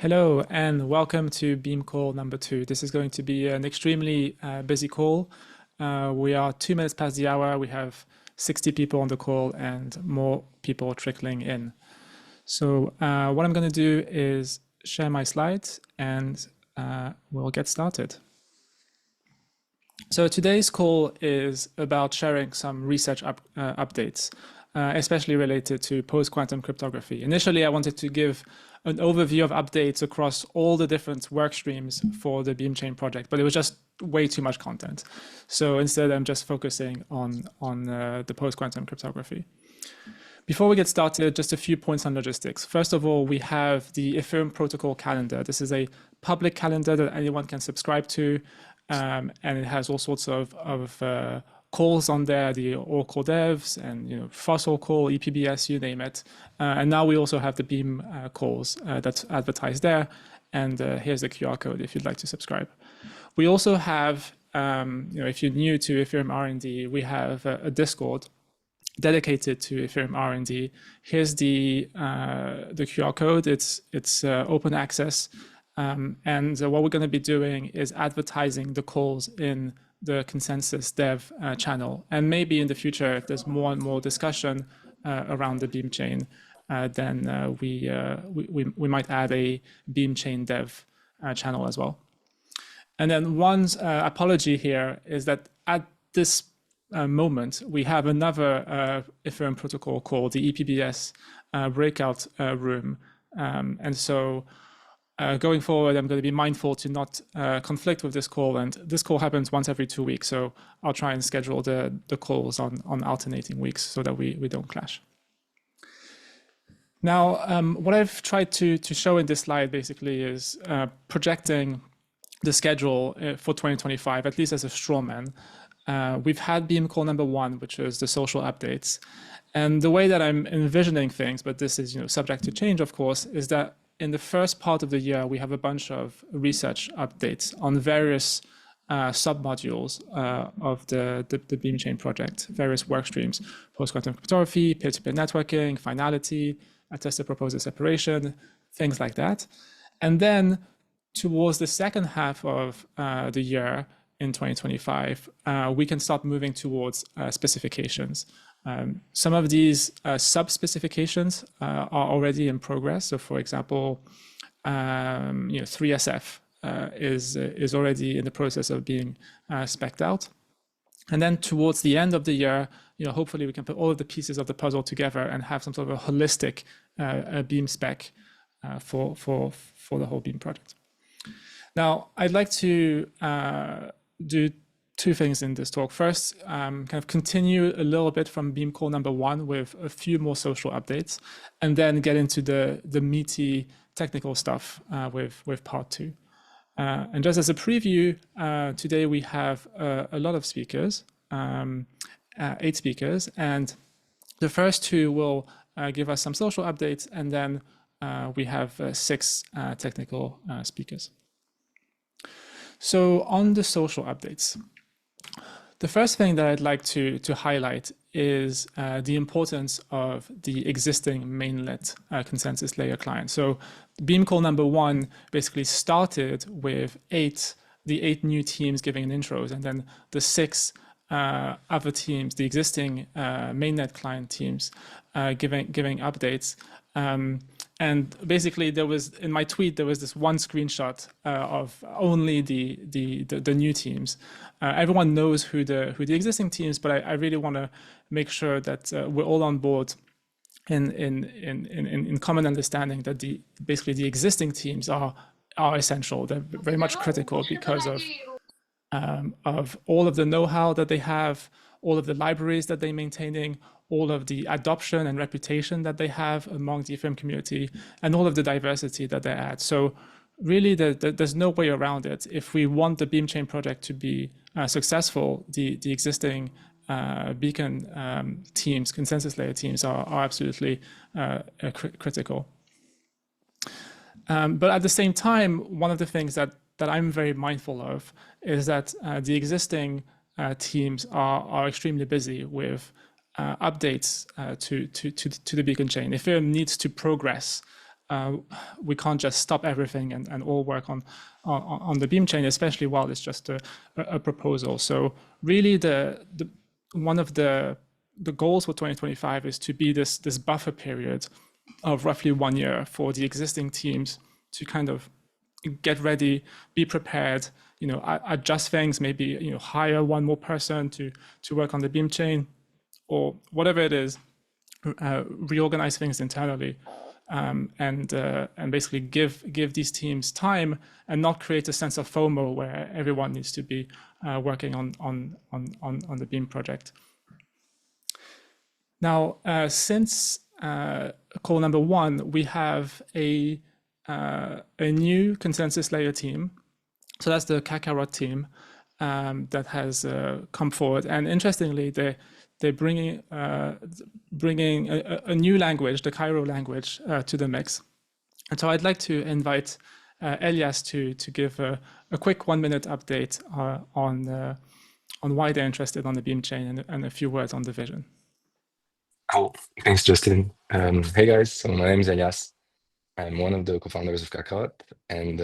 Hello and welcome to Beam call number 2. This is going to be an extremely busy call. We are 2 minutes past the hour. We have 60 people on the call and more people trickling in. So what I'm going to do is share my slides and we'll get started. So today's call is about sharing some research updates, especially related to post-quantum cryptography. Initially, I wanted to give an overview of updates across all the different work streams for the Beam Chain project, but it was just way too much content. So instead, I'm just focusing on the post-quantum cryptography. Before we get started, just a few points on logistics. First of all, we have the Ethereum protocol calendar. This is a public calendar that anyone can subscribe to, and it has all sorts of calls on there, the Oracle devs and Fossil call, EPBS, you name it. And now we also have the Beam calls that's advertised there. And here's the QR code if you'd like to subscribe. We also have, if you're new to Ethereum R&D, we have a Discord dedicated to Ethereum R&D. Here's the QR code. It's open access. And what we're going to be doing is advertising the calls in the consensus dev channel. And maybe in the future, if there's more and more discussion around the Beam chain, then we might add a Beam chain dev channel as well. And then one apology here is that at this moment, we have another Ethereum protocol called the EPBS breakout room. And so going forward, I'm going to be mindful to not conflict with this call. And this call happens once every 2 weeks. So I'll try and schedule the calls on alternating weeks so that we don't clash. Now, what I've tried to show in this slide basically is projecting the schedule for 2025, at least as a straw man. We've had Beam call number 1, which is the social updates. And the way that I'm envisioning things, but this is subject to change, of course, is that in the first part of the year, we have a bunch of research updates on various sub-modules of the Beam Chain project, various work streams, post-quantum cryptography, peer-to-peer networking, finality, attested proposer separation, things like that. And then towards the second half of the year in 2025, we can start moving towards specifications. Some of these sub-specifications are already in progress. So for example, 3SF is already in the process of being spec'd out. And then towards the end of the year, hopefully we can put all of the pieces of the puzzle together and have some sort of a holistic Beam spec for the whole Beam project. Now, I'd like to do two things in this talk. First, kind of continue a little bit from Beam call number 1 with a few more social updates, and then get into the meaty technical stuff with part 2. And just as a preview, today we have a lot of speakers, 8 speakers, and the first 2 will give us some social updates, and then we have 6 technical speakers. So on the social updates, the first thing that I'd like to highlight is the importance of the existing mainnet consensus layer client. So Beam call number 1 basically started with the 8 new teams giving an intros, and then the 6 other teams, the existing mainnet client teams, giving updates. And basically, in my tweet, there was this one screenshot of only the new teams. Everyone knows who the existing teams, but I really want to make sure that we're all on board in common understanding that basically the existing teams are essential. They're very much critical because of all of the know-how that they have, all of the libraries that they're maintaining, all of the adoption and reputation that they have among the Ethereum community, and all of the diversity that they add. So really, there's no way around it. If we want the Beam Chain project to be successful, the existing Beacon teams, consensus layer teams, are absolutely critical. But at the same time, one of the things that I'm very mindful of is that the existing teams are extremely busy with updates to the Beacon chain. Ethereum needs to progress we can't just stop everything and all work on the Beam chain, especially while it's just a proposal. So really, one of the goals for 2025 is to be this buffer period of roughly 1 year for the existing teams to kind of get ready, be prepared, adjust things, maybe hire one more person to work on the Beam chain, or whatever it is, reorganize things internally, and basically give these teams time and not create a sense of FOMO where everyone needs to be working on the Beam project. Now, since call number 1, we have a new consensus layer team. So that's the Kakarot team that has come forward. And interestingly, they're bringing a new language, the Cairo language, to the mix. And so I'd like to invite Elias to give a quick 1-minute update on why they're interested on the Beam chain and a few words on the vision. Cool. Thanks, Justin. Hey guys, so my name is Elias. I'm one of the co-founders of Kakarot, and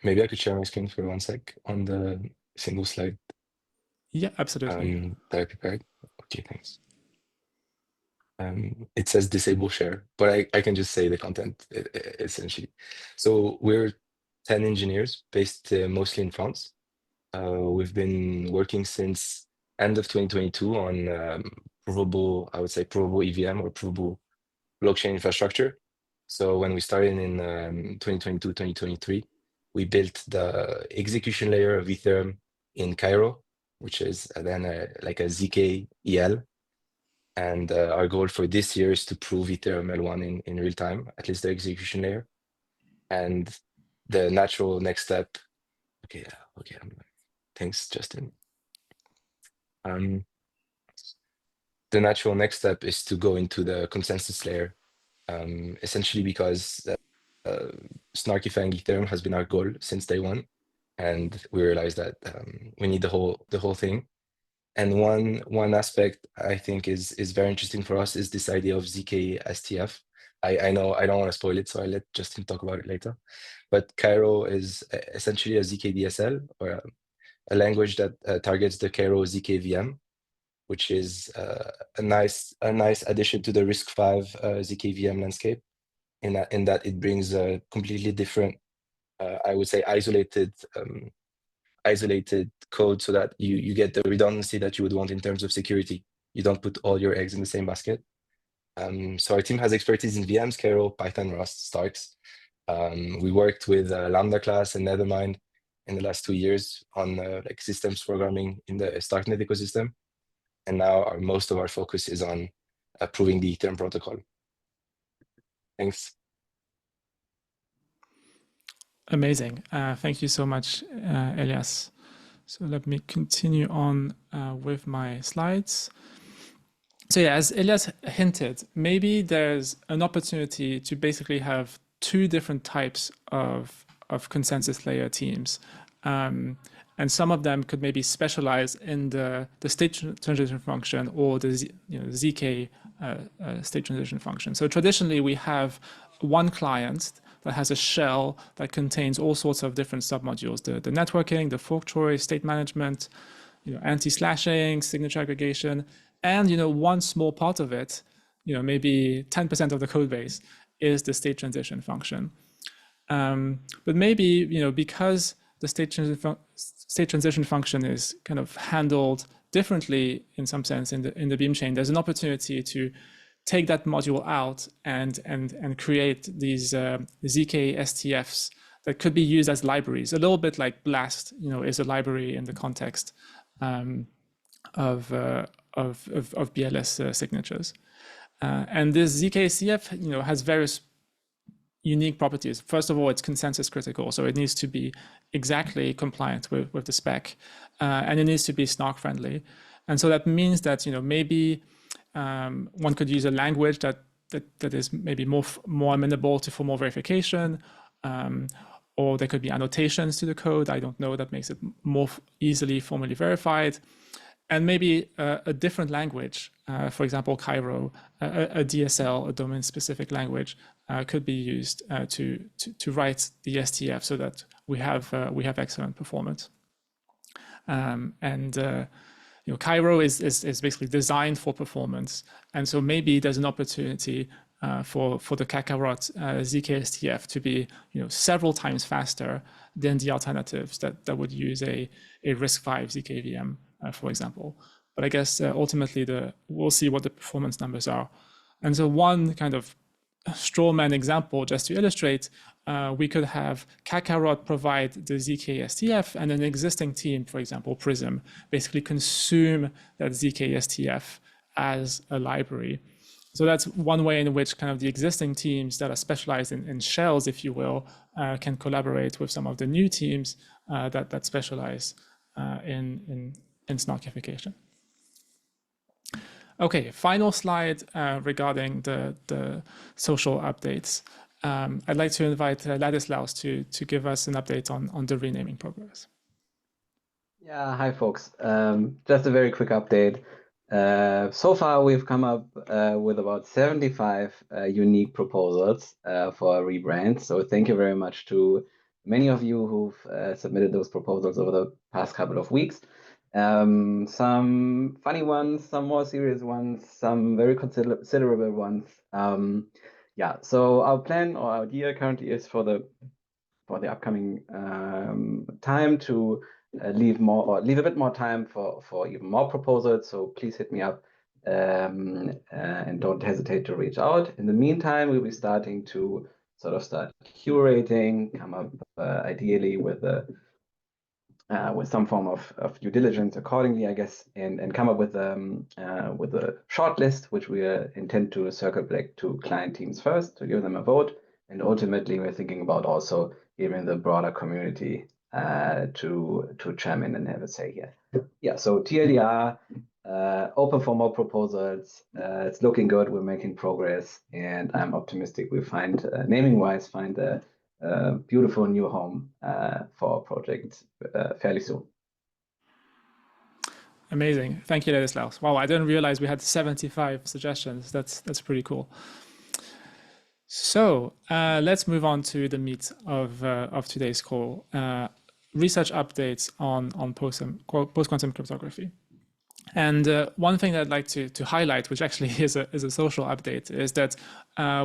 maybe I could share my screen for 1 sec on the single slide. Yeah, absolutely. That I prepared. Okay, thanks. It says disable share, but I can just say the content essentially. So we're 10 engineers based mostly in France. We've been working since end of 2022 on provable EVM or provable blockchain infrastructure. So when we started in 2022, 2023, we built the execution layer of Ethereum in Cairo, which is then like a ZK EL. And our goal for this year is to prove Ethereum L1 in real time, at least the execution layer. And the natural next step, thanks, Justin. The natural next step is to go into the consensus layer, essentially because snarkifying Ethereum has been our goal since day 1, and we realized that we need the whole thing. And one aspect I think is very interesting for us is this idea of ZK STF. I know I don't want to spoil it, so I'll let Justin talk about it later. But Cairo is essentially a ZK DSL, or a language that targets the Cairo ZK VM, which is a nice addition to the RISC-V ZK VM landscape, in that it brings a completely different, I would say, isolated code, so that you get the redundancy that you would want in terms of security. You don't put all your eggs in the same basket. So our team has expertise in VMs, Cairo, Python, Rust, Starks. We worked with Lambda class and Nethermind in the last 2 years on like systems programming in the Starknet ecosystem. And now most of our focus is on proving the Ethereum protocol. Thanks. Amazing. Thank you so much, Elias. So let me continue on with my slides. So yeah, as Elias hinted, maybe there's an opportunity to basically have 2 different types of consensus layer teams. And some of them could maybe specialize in the state transition function or the ZK state transition function. So traditionally, we have one client that has a shell that contains all sorts of different submodules: the networking, the fork choice, state management, anti-slashing, signature aggregation, and one small part of it, maybe 10% of the code base, is the state transition function. But maybe because the state transition function is kind of handled differently in some sense in the Beam chain, there's an opportunity to take that module out and create these ZK STFs that could be used as libraries, a little bit like Blast, is a library in the context of BLS signatures. And this ZK STF, has various unique properties. First of all, it's consensus critical, so it needs to be exactly compliant with the spec, and it needs to be snark friendly. And so that means that maybe one could use a language that is maybe more amenable to formal verification, or there could be annotations to the code. I don't know, that makes it more easily formally verified. And maybe a different language for example, Cairo, a DSL, a domain-specific language, could be used to write the STF so that we have excellent performance. Cairo is basically designed for performance, and so maybe there's an opportunity for the Kakarot zkSTF to be several times faster than the alternatives that would use a RISC-V zkVM, for example. But I guess ultimately we'll see what the performance numbers are. And so one kind of straw man example, just to illustrate, we could have Kakarot provide the zkSTF and an existing team, for example, Prism, basically consume that zkSTF as a library. So that's one way in which kind of the existing teams that are specialized in shells, if you will, can collaborate with some of the new teams that specialize in snarkification. Okay, final slide regarding the social updates. I'd like to invite Ladislaus to give us an update on the renaming progress. Yeah, hi folks. Just a very quick update. So far, we've come up with about 75 unique proposals for a rebrand. So thank you very much to many of you who've submitted those proposals over the past couple of weeks. Some funny ones, some more serious ones, some very considerable ones. Yeah, so our plan or our idea currently is for the upcoming time to leave a bit more time for even more proposals. So please hit me up and don't hesitate to reach out. In the meantime, we'll be starting to start curating, come up ideally with some form of due diligence accordingly, I guess, and come up with a short list, which we intend to circle back to client teams first to give them a vote. And ultimately, we're thinking about also giving the broader community to chime in and have a say here. Yeah, so TLDR, open for more proposals. It's looking good. We're making progress, and I'm optimistic we find, naming-wise, find a beautiful new home for our project fairly soon. Amazing. Thank you, Ladislaus. Wow, I didn't realize we had 75 suggestions. That's pretty cool. So let's move on to the meat of today's call. Research updates on post-quantum cryptography. And one thing that I'd like to highlight, which actually is a social update, is that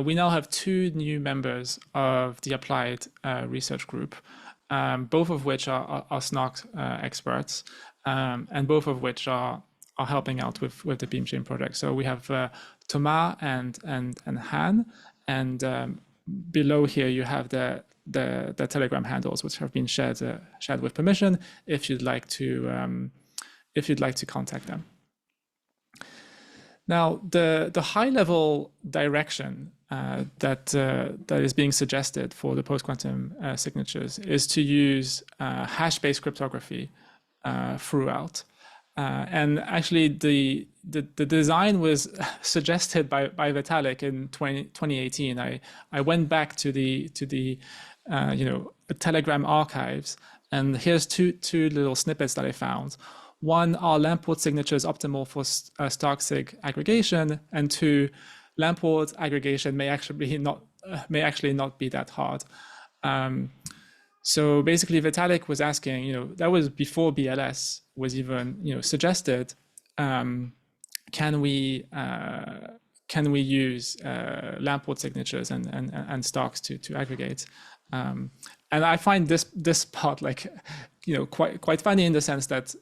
we now have 2 new members of the applied research group, both of which are SNARK experts, and both of which are helping out with the BeamChain project. So we have Thomas and Han, and below here you have the Telegram handles, which have been shared with permission if you'd like to contact them. Now, the high-level direction that is being suggested for the post-quantum signatures is to use hash-based cryptography throughout. And actually, the design was suggested by Vitalik in 2018. I went back to the Telegram archives, and here's two little snippets that I found. One, are Lamport signatures optimal for Stark-Sig aggregation? And 2, Lamport aggregation may actually not be that hard. So basically, Vitalik was asking, that was before BLS was even suggested. Can we use Lamport signatures and Starks to aggregate? And I find this part quite funny in the sense that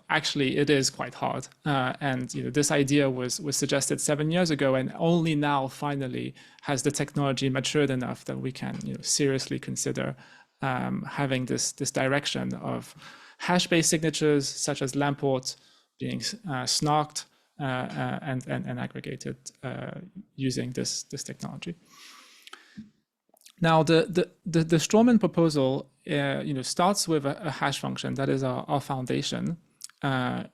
actually it is quite hard, and this idea was suggested 7 years ago, and only now finally has the technology matured enough that we can seriously consider having this direction of hash-based signatures such as Lamport being snarked and aggregated using this technology. Now, the Strawman proposal, starts with a hash function that is our foundation, and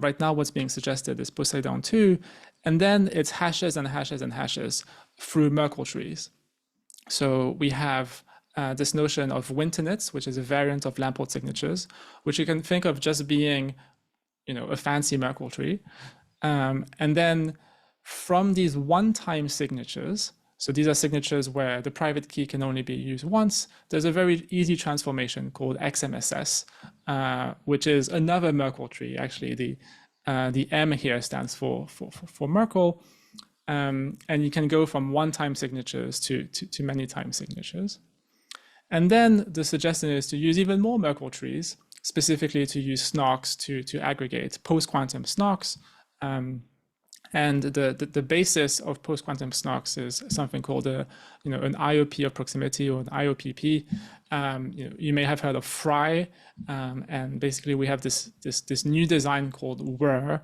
right now what's being suggested is Poseidon 2, and then it's hashes and hashes and hashes through Merkle trees. So we have this notion of Wintonits, which is a variant of Lamport signatures, which you can think of just being, a fancy Merkle tree. And then from these one-time signatures, so these are signatures where the private key can only be used once, there's a very easy transformation called XMSS, which is another Merkle tree. Actually, the M here stands for Merkle. And you can go from one-time signatures to many-time signatures. And then the suggestion is to use even more Merkle trees, specifically to use SNARKs to aggregate post-quantum SNARKs. And the basis of post-quantum SNARKs is something called an IOP of proximity, or an IOPP. You may have heard of Fry, and basically we have this new design called WIR,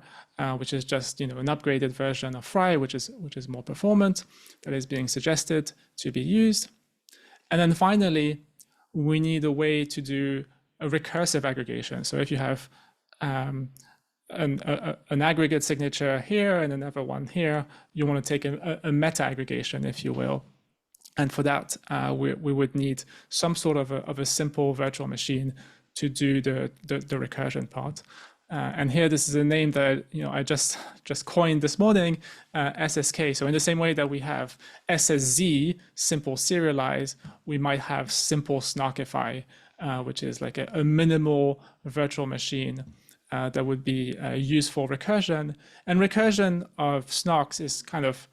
which is just an upgraded version of Fry, which is more performant, that is being suggested to be used. And then finally, we need a way to do a recursive aggregation. So if you have an aggregate signature here and another one here, you want to take a meta aggregation, if you will. And for that, we would need some sort of a simple virtual machine to do the recursion part. And here, this is a name that I just coined this morning, SSK. So in the same way that we have SSZ, simple serialize, we might have simple snarkify, which is like a minimal virtual machine that would be used for recursion. And recursion of SNARKs is kind of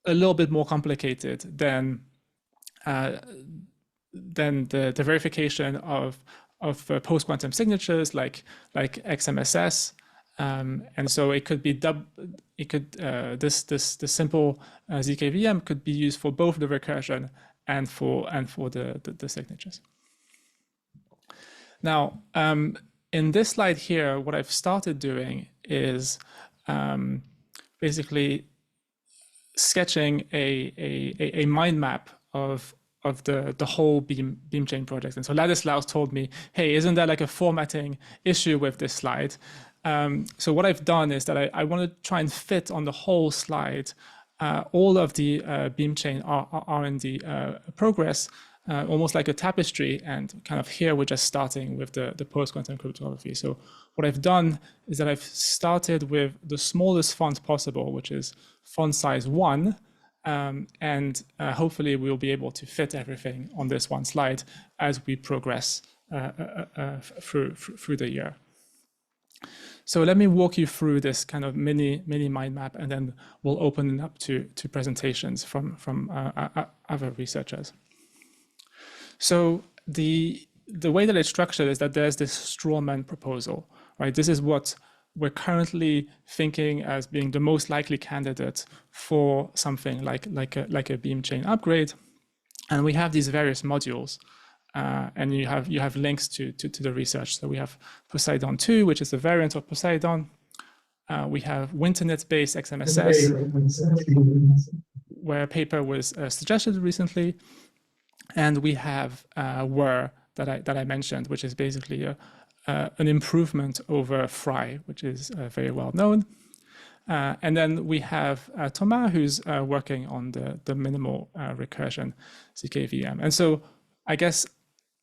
a little bit more complicated than the verification of post-quantum signatures like XMSS, and so it could be this simple ZKVM could be used for both the recursion and for the signatures. Now, in this slide here, what I've started doing is basically sketching a mind map of the whole beam chain project. And so Ladislaus told me, hey, isn't there like a formatting issue with this slide? So what I've done is that I want to try and fit on the whole slide all of the beam chain R&D progress, almost like a tapestry. And kind of here, we're just starting with the post-quantum cryptography. So what I've done is that I've started with the smallest font possible, which is font size 1. And hopefully we'll be able to fit everything on this one slide as we progress through the year. So let me walk you through this kind of mini mind map, and then we'll open it up to presentations from other researchers. So the way that it's structured is that there's this strawman proposal, right? This is what we're currently thinking as being the most likely candidate for something like a beam chain upgrade, and we have these various modules, and you have links to the research. So we have Poseidon 2, which is a variant of Poseidon. We have Winternet-based XMSS, where a paper was suggested recently, and we have WIR that I mentioned, which is basically an improvement over Fry, which is very well known. And then we have Thomas, who's working on the minimal recursion ZKVM. And so I guess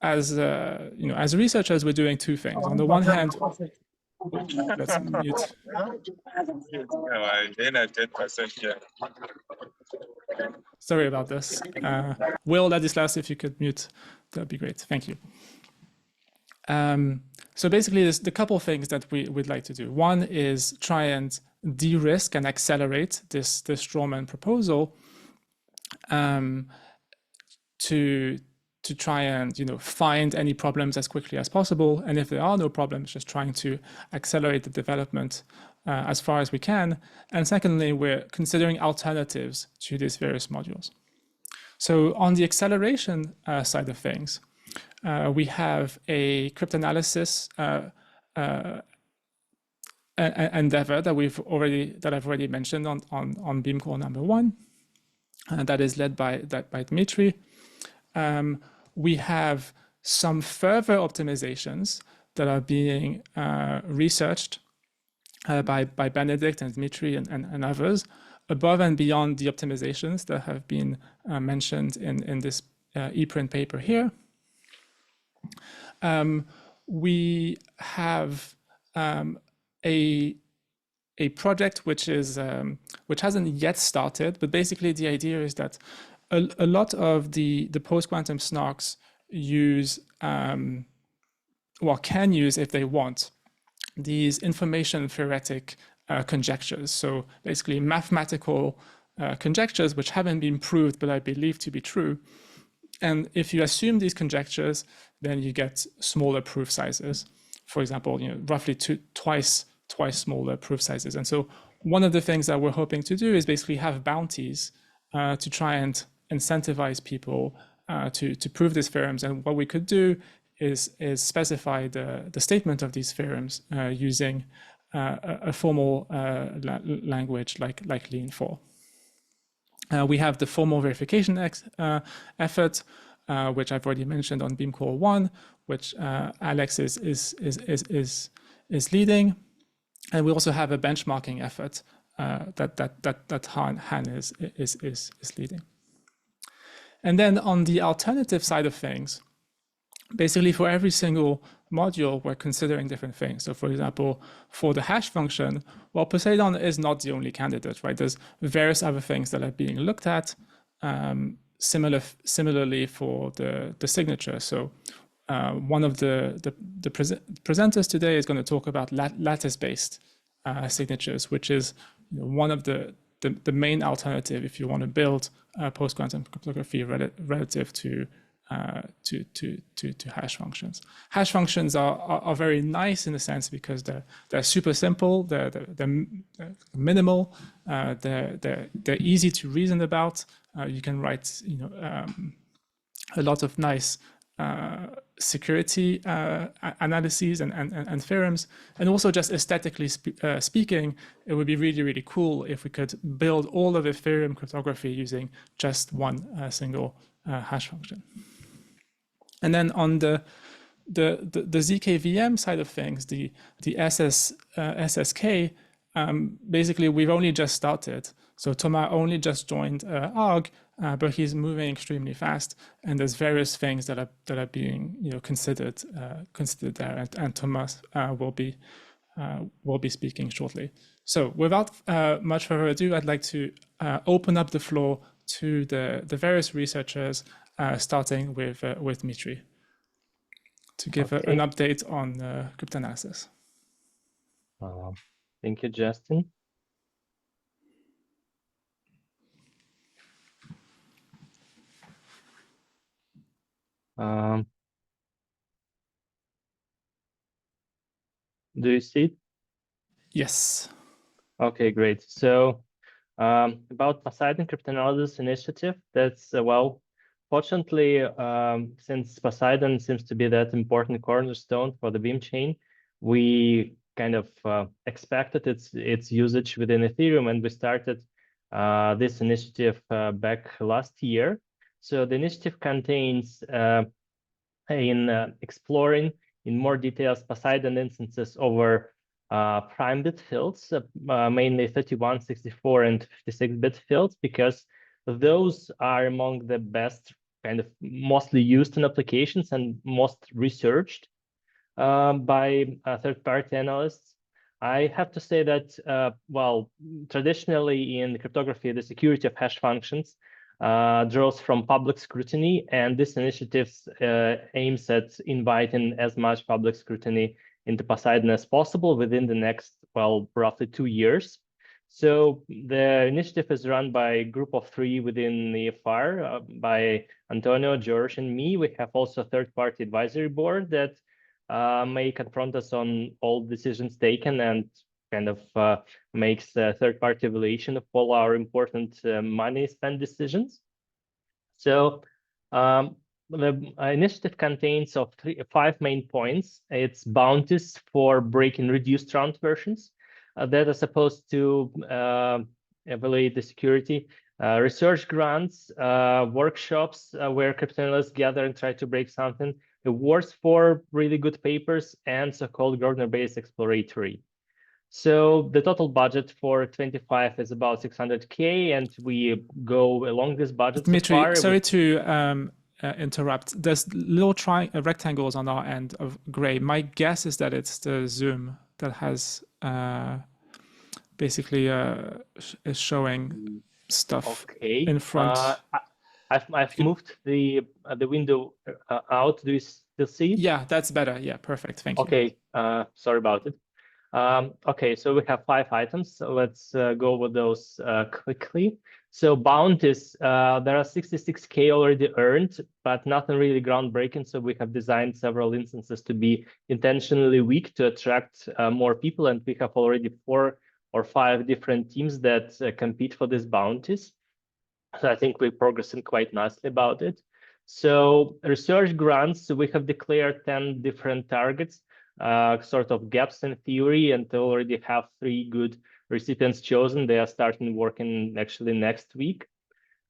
as as researchers, we're doing two things. On the one hand, let's mute. Sorry about this. Will, Ladislaus, if you could mute, that'd be great. Thank you. So basically, there's a couple of things that we'd like to do. One is try and de-risk and accelerate this strawman proposal to try and find any problems as quickly as possible, and if there are no problems, just trying to accelerate the development as far as we can. And secondly, we're considering alternatives to these various modules. So on the acceleration side of things, we have a cryptanalysis endeavor that I've already mentioned on Beam Core number 1, that is led by Dmitry. We have some further optimizations that are being researched by Benedict and Dmitry and others, above and beyond the optimizations that have been mentioned in this ePrint paper here. We have a a project which hasn't yet started, but basically the idea is that a lot of the post-quantum snarks use, can use if they want, these information theoretic conjectures. So basically mathematical conjectures which haven't been proved but I believe to be true. And if you assume these conjectures, then you get smaller proof sizes. For example, roughly twice smaller proof sizes. And so one of the things that we're hoping to do is basically have bounties to try and incentivize people to prove these theorems. And what we could do is specify the statement of these theorems using a formal language like lean4. We have the formal verification effort, which I've already mentioned on Beam Core 1, which Alex is leading, and we also have a benchmarking effort that Han is leading. And then on the alternative side of things, basically for every single module, we're considering different things. So for example, for the hash function, well, Poseidon is not the only candidate, right? There's various other things that are being looked at. Similarly for the signature. So one of the presenters today is going to talk about lattice-based signatures, which is one of the main alternative if you want to build post-quantum cryptography relative to hash functions. Hash functions are very nice in a sense because they're super simple, they're minimal, they're easy to reason about. You can write a lot of nice security analyses and theorems, and also just aesthetically speaking, it would be really cool if we could build all of Ethereum cryptography using just one single hash function. And then on the ZKVM side of things, the SSK, basically we've only just started. So Thomas only just joined ARG, but he's moving extremely fast, and there's various things that are being considered there, and Thomas will be speaking shortly. So without much further ado, I'd like to open up the floor to the various researchers, starting with Dmitry, to give an update on cryptanalysis. Thank you, Justin. Do you see it? Yes. Okay, great. So about Poseidon Cryptanalysis Initiative, that's, well, fortunately, since Poseidon seems to be that important cornerstone for the Beam chain, we kind of expected its usage within Ethereum, and we started this initiative back last year. So the initiative contains in exploring in more details Poseidon instances over prime-bit fields, mainly 31, 64, and 56-bit fields, because those are among the best, kind of mostly used in applications and most researched by third-party analysts. I have to say that, well, traditionally in cryptography, the security of hash functions draws from public scrutiny, and this initiative aims at inviting as much public scrutiny into Poseidon as possible within the next, well, roughly 2 years. So the initiative is run by a group of 3 within the EFR, by Antonio, George, and me. We have also a third-party advisory board that may confront us on all decisions taken and kind of makes a third-party evaluation of all our important money spent decisions. So the initiative contains 5 main points. It's bounties for breaking reduced round versions that are supposed to evaluate the security, research grants, workshops where cryptanalysts gather and try to break something, awards for really good papers, and so-called Gardner-based exploratory. So the total budget for 25 is about 600K, and we go along this budget. Dmitry, so far. Sorry to interrupt. There's little rectangles on our end of gray. My guess is that it's the Zoom that has basically is showing stuff Okay. in front. I've moved the window out. Do you still see it? Yeah, that's better. Yeah, perfect. Thank you. Okay. Sorry about it. Okay, so we have 5 items. So let's go over those quickly. So bounties, there are 66K already earned, but nothing really groundbreaking. So we have designed several instances to be intentionally weak to attract more people. And we have already 4 or 5 different teams that compete for these bounties. So I think we're progressing quite nicely about it. So research grants, we have declared 10 different targets, sort of gaps in theory, and they already have 3 good recipients chosen. They are starting working actually next week.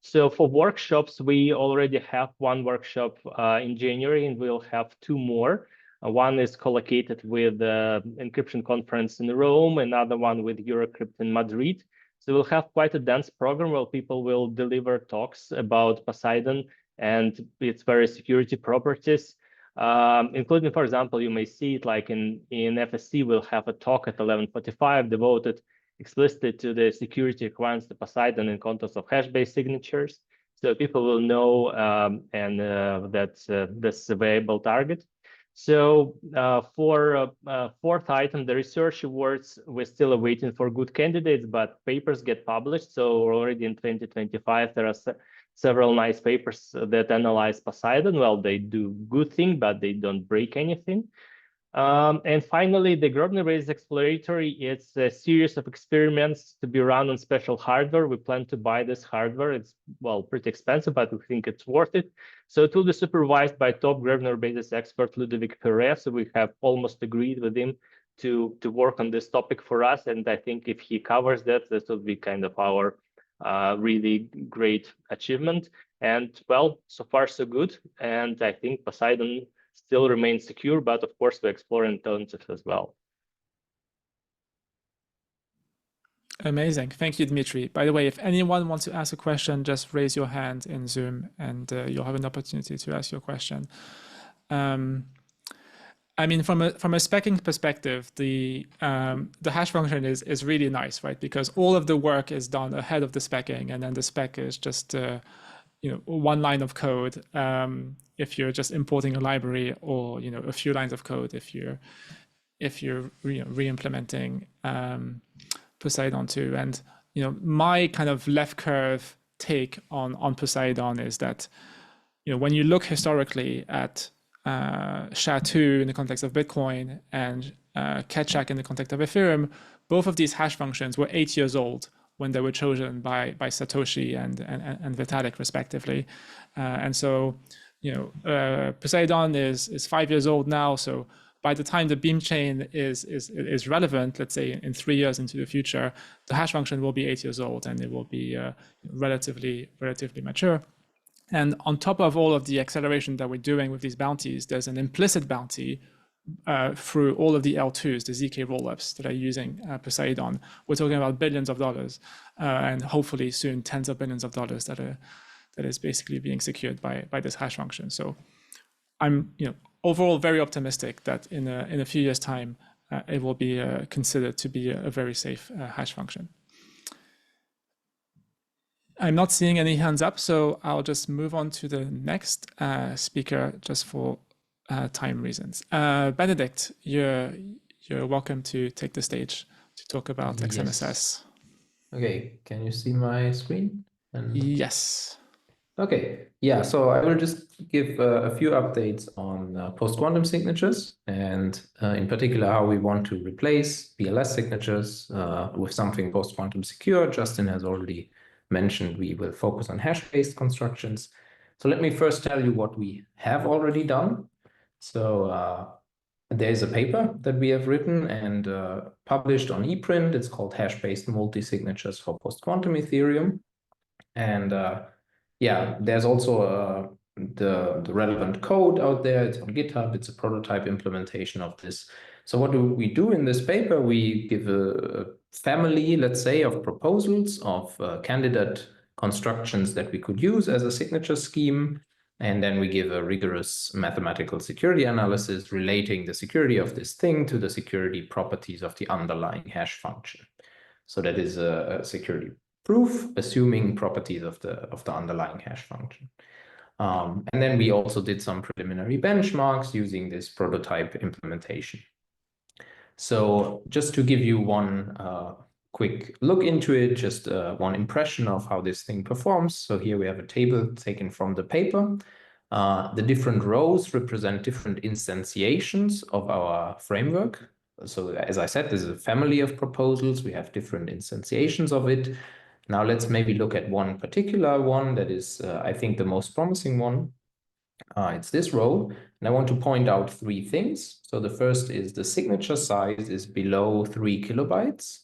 So for workshops, we already have 1 workshop in January, and we'll have 2 more. One is co-located with the encryption conference in Rome, another one with Eurocrypt in Madrid. So we'll have quite a dense program where people will deliver talks about Poseidon and its various security properties, including, for example, you may see it like in FSC, we'll have a talk at 11:45 devoted explicitly to the security requirements to Poseidon in context of hash-based signatures. So people will know and that's a viable target. So for 4th item, the research awards, we're still waiting for good candidates, but papers get published. So already in 2025, there are several nice papers that analyze Poseidon. Well, they do good thing, but they don't break anything. And finally, the Grosvenor Race Exploratory, it's a series of experiments to be run on special hardware. We plan to buy this hardware. It's, well, pretty expensive, but we think it's worth it. So it will be supervised by top Grosvenor basis expert Ludovic Perez. So we have almost agreed with him to work on this topic for us. And I think if he covers that, this will be kind of our really great achievement. And well, so far so good. And I think Poseidon still remains secure, but of course we explore alternatives as well. Amazing. Thank you, Dmitry. By the way, if anyone wants to ask a question, just raise your hand in Zoom and you'll have an opportunity to ask your question. I mean, from a specking perspective, the hash function is really nice, right? Because all of the work is done ahead of the specking, and then the spec is just one line of code if you're just importing a library, or a few lines of code if you're re-implementing Poseidon 2. And my kind of left curve take on Poseidon is that when you look historically at SHA-2 in the context of Bitcoin and Ketchak in the context of Ethereum, both of these hash functions were 8 years old when they were chosen by Satoshi and Vitalik respectively. And so, Poseidon is 5 years old now. So by the time the beam chain is relevant, let's say in 3 years into the future, the hash function will be 8 years old and it will be relatively mature. And on top of all of the acceleration that we're doing with these bounties, there's an implicit bounty through all of the L2s, the ZK rollups that are using Poseidon. We're talking about billions of dollars and hopefully soon tens of billions of dollars that is basically being secured by this hash function. So I'm overall very optimistic that in a few years' time, it will be considered to be a very safe hash function. I'm not seeing any hands up, so I'll just move on to the next speaker just for time reasons. Benedict, you're welcome to take the stage to talk about XMSS. Yes. Okay, can you see my screen? Yes. Okay, yeah, so I will just give a few updates on post-quantum signatures, and in particular how we want to replace BLS signatures with something post-quantum secure. Justin has already mentioned we will focus on hash-based constructions. So let me first tell you what we have already done. So there's a paper that we have written and published on ePrint. It's called Hash-Based Multi-Signatures for Post-Quantum Ethereum. And yeah, there's also the relevant code out there. It's on GitHub. It's a prototype implementation of this. So what do we do in this paper? We give a family, let's say, of proposals of candidate constructions that we could use as a signature scheme. And then we give a rigorous mathematical security analysis relating the security of this thing to the security properties of the underlying hash function. So that is a security proof, assuming properties of the underlying hash function. And then we also did some preliminary benchmarks using this prototype implementation. So just to give you one quick look into it, just one impression of how this thing performs. So here we have a table taken from the paper. The different rows represent different instantiations of our framework. So as I said, this is a family of proposals. We have different instantiations of it. Now let's maybe look at one particular one that is, I think, the most promising one. It's this row, and I want to point out 3 things. So the first is the signature size is below 3 kilobytes.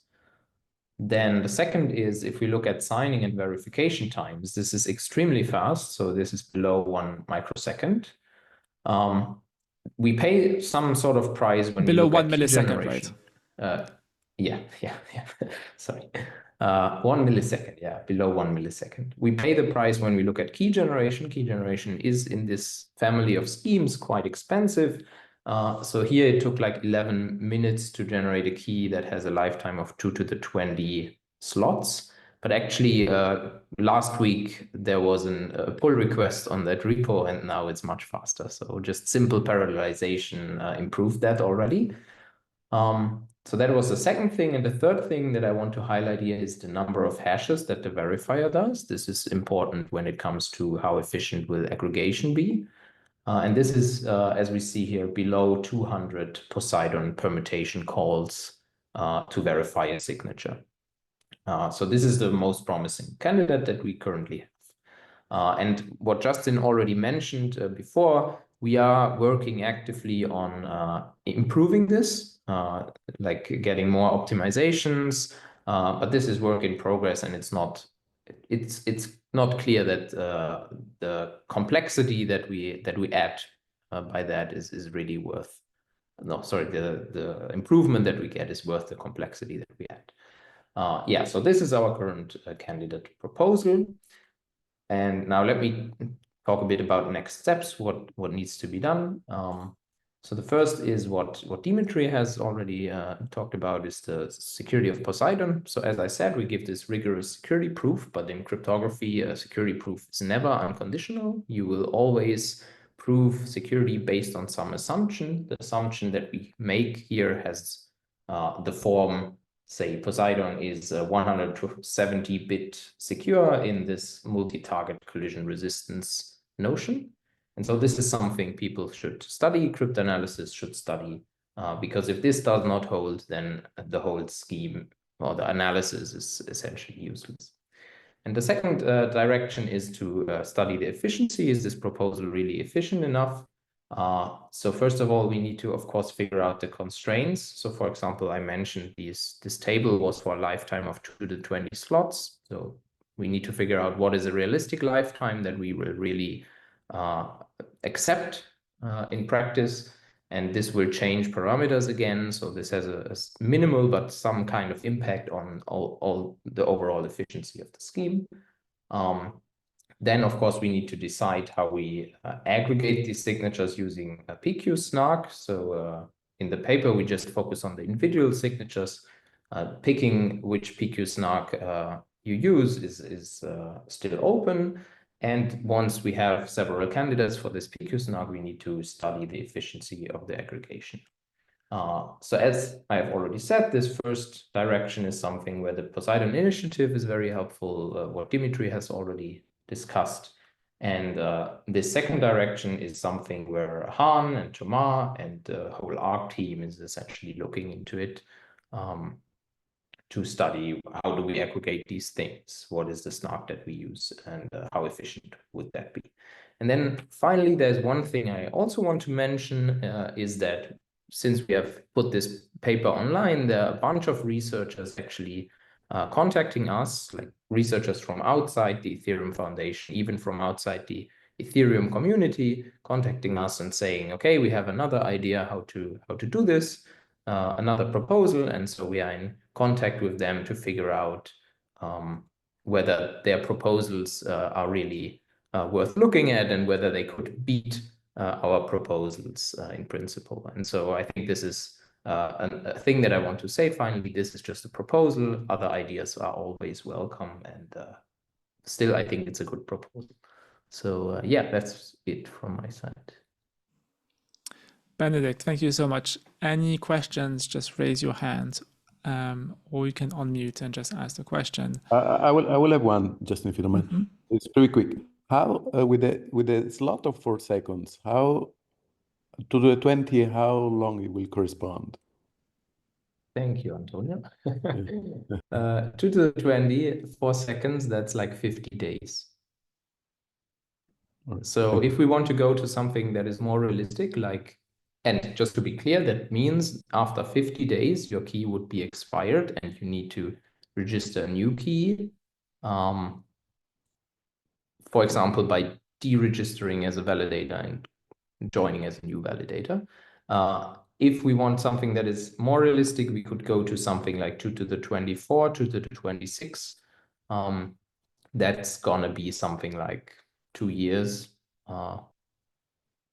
Then the second is, if we look at signing and verification times, this is extremely fast. So this is below 1 microsecond. We pay some sort of price when below we look 1 at key millisecond, generation. right? Yeah. Sorry. 1 millisecond, yeah, below 1 millisecond. We pay the price when we look at key generation. Key generation is in this family of schemes quite expensive. So here it took like 11 minutes to generate a key that has a lifetime of 2 to the 20 slots. But actually, last week there was a pull request on that repo, and now it's much faster. So just simple parallelization improved that already. So that was the second thing. And the third thing that I want to highlight here is the number of hashes that the verifier does. This is important when it comes to how efficient will aggregation be. And this is, as we see here, below 200 Poseidon permutation calls to verify a signature. So this is the most promising candidate that we currently have. And what Justin already mentioned before, we are working actively on improving this, like getting more optimizations, but this is work in progress, and it's not clear that the complexity that we add by that is really worth. No, sorry, the improvement that we get is worth the complexity that we add. Yeah, so this is our current candidate proposal. And now let me talk a bit about next steps, what needs to be done. So the first is what Dimitri has already talked about, is the security of Poseidon. So as I said, we give this rigorous security proof, but in cryptography, a security proof is never unconditional. You will always prove security based on some assumption. The assumption that we make here has the form, say Poseidon is 170-bit secure in this multi-target collision resistance notion. And so this is something people should study, cryptanalysis should study, because if this does not hold, then the whole scheme or the analysis is essentially useless. And the second direction is to study the efficiency. Is this proposal really efficient enough? So first of all, we need to, of course, figure out the constraints. So for example, I mentioned this table was for a lifetime of 2 to 20 slots. So we need to figure out what is a realistic lifetime that we will really accept in practice. And this will change parameters again. So this has a minimal but some kind of impact on all the overall efficiency of the scheme. Then, of course, we need to decide how we aggregate these signatures using a PQ-SNARK. So in the paper, we just focus on the individual signatures. Picking which PQ-SNARK you use is still open. And once we have several candidates for this PQ-SNARK, we need to study the efficiency of the aggregation. So as I have already said, this first direction is something where the Poseidon initiative is very helpful, what Dimitri has already discussed. And this second direction is something where Han and Thomas and the whole ARC team is essentially looking into it to study how do we aggregate these things, what is the SNARK that we use, and how efficient would that be. And then finally, there's one thing I also want to mention is that since we have put this paper online, there are a bunch of researchers actually contacting us, like researchers from outside the Ethereum Foundation, even from outside the Ethereum community, contacting us and saying, okay, we have another idea how to do this, another proposal. And so we are in contact with them to figure out whether their proposals are really worth looking at and whether they could beat our proposals in principle. And so I think this is a thing that I want to say finally, this is just a proposal. Other ideas are always welcome, and still I think it's a good proposal. So yeah, that's it from my side. Benedict, thank you so much. Any questions, just raise your hand, or you can unmute and just ask the question. I will have one, Justin, if you don't mind. It's very quick. How with the slot of 4 seconds, how to the 20, how long it will correspond? Thank you, Antonio. 2 to the 20, 4 seconds, that's like 50 days. Right. So if we want to go to something that is more realistic, like, and just to be clear, that means after 50 days, your key would be expired and you need to register a new key. For example, by deregistering as a validator and joining as a new validator. If we want something that is more realistic, we could go to something like 2 to the 24, 2 to the 26. That's gonna be something like 2 years.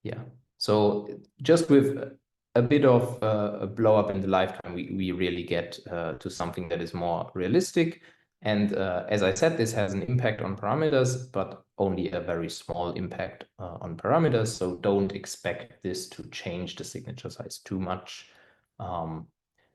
Yeah. So just with a bit of a blow up in the lifetime, we really get to something that is more realistic. And as I said, this has an impact on parameters, but only a very small impact on parameters. So don't expect this to change the signature size too much.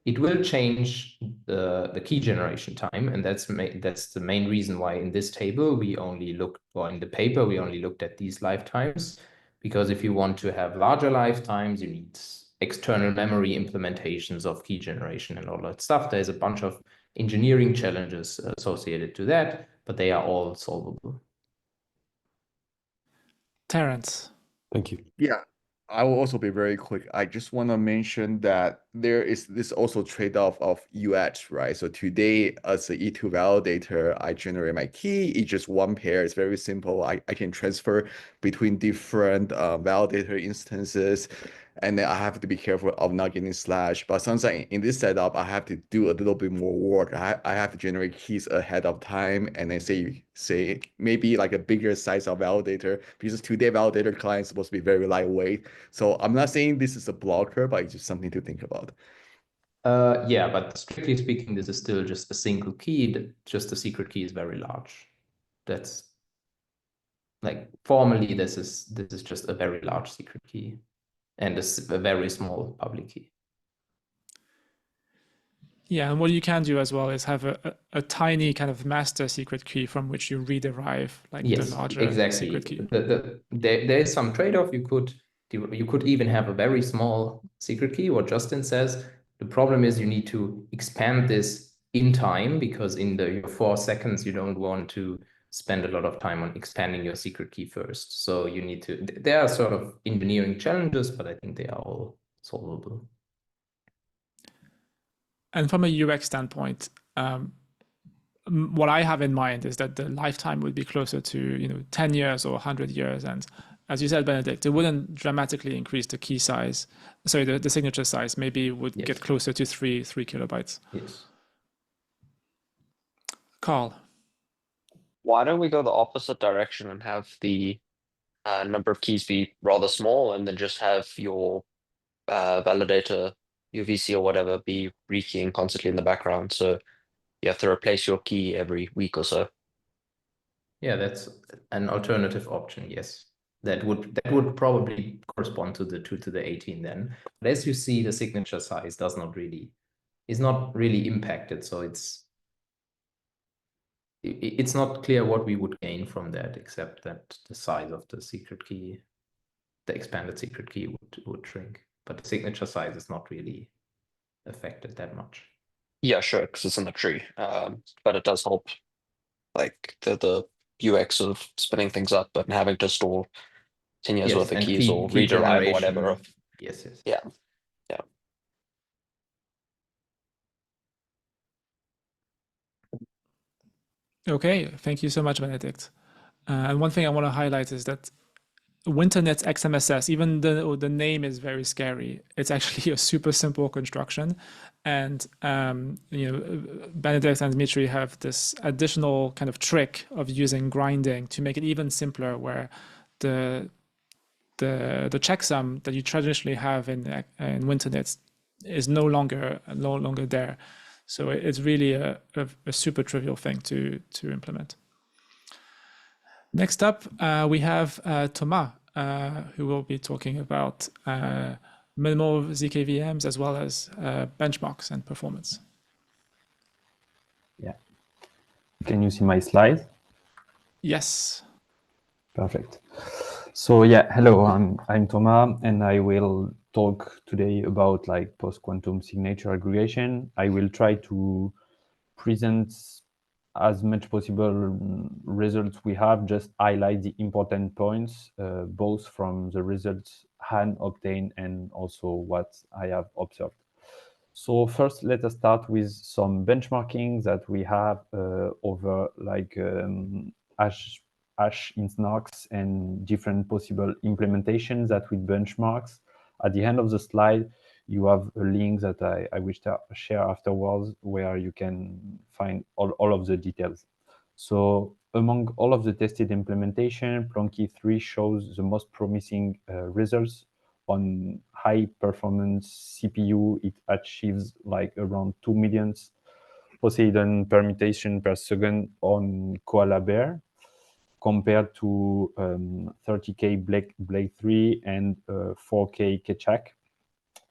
It will change the key generation time, and that's the main reason why in this table we only looked, or in the paper we only looked at these lifetimes, because if you want to have larger lifetimes, you need external memory implementations of key generation and all that stuff. There's a bunch of engineering challenges associated to that, but they are all solvable. Terence. Thank you. Yeah, I will also be very quick. I just want to mention that there is this also trade-off of UX, right? So today, as an E2 validator, I generate my key. It's just one pair. It's very simple. I can transfer between different validator instances. And then I have to be careful of not getting slashed. But sometimes in this setup, I have to do a little bit more work. I have to generate keys ahead of time, and then say maybe like a bigger size of validator, because today validator client is supposed to be very lightweight. So I'm not saying this is a blocker, but it's just something to think about. Yeah, but strictly speaking, this is still just a single key. Just the secret key is very large. That's like formally, this is just a very large secret key, and a very small public key. Yeah, and what you can do as well is have a tiny kind of master secret key from which you rederive like the larger secret key. There is some trade-off. You could even have a very small secret key, what Justin says. The problem is you need to expand this in time, because in your 4 seconds, you don't want to spend a lot of time on expanding your secret key first. So you need to, there are sort of engineering challenges, but I think they are all solvable. And from a UX standpoint, what I have in mind is that the lifetime would be closer to 10 years or 100 years. And as you said, Benedict, it wouldn't dramatically increase the key size. Sorry, the signature size. Maybe it would get closer to 3 kilobytes. Yes. Carl. Why don't we go the opposite direction and have the number of keys be rather small, and then just have your validator, your VC or whatever, be rekeying constantly in the background, so you have to replace your key every week or so. Yeah, that's an alternative option. Yes, that would probably correspond to the 2 to the 18 then. But as you see, the signature size is not really impacted, so it's not clear what we would gain from that, except that the size of the secret key, the expanded secret key, would shrink. But the signature size is not really affected that much. Yeah, sure, because it's in the tree. But it does help, like the UX of spinning things up and having to store 10 years worth of keys or rederive or whatever. Yes. Yeah. Okay, thank you so much, Benedict. And one thing I want to highlight is that WinterNet XMSS, even though the name is very scary, it's actually a super simple construction. And Benedict and Dmitry have this additional kind of trick of using grinding to make it even simpler, where the checksum that you traditionally have in WinterNet is no longer there. So it's really a super trivial thing to implement. Next up, we have Thomas, who will be talking about minimal ZKVMs as well as benchmarks and performance. Yeah. Can you see my slides? Yes. Perfect. So yeah, hello, I'm Thomas, and I will talk today about like post-quantum signature aggregation. I will try to present as much possible results we have, just highlight the important points, both from the results Han obtained and also what I have observed. So first, let us start with some benchmarking that we have over like hash in snarks and different possible implementations that with benchmarks. At the end of the slide, you have a link that I wish to share afterwards where you can find all of the details. So among all of the tested implementation, Plonky 3 shows the most promising results. On high performance CPU, it achieves like around 2 million Poseidon permutation per second on Koala Bear, compared to 30K Blake 3 and 4K Ketchak.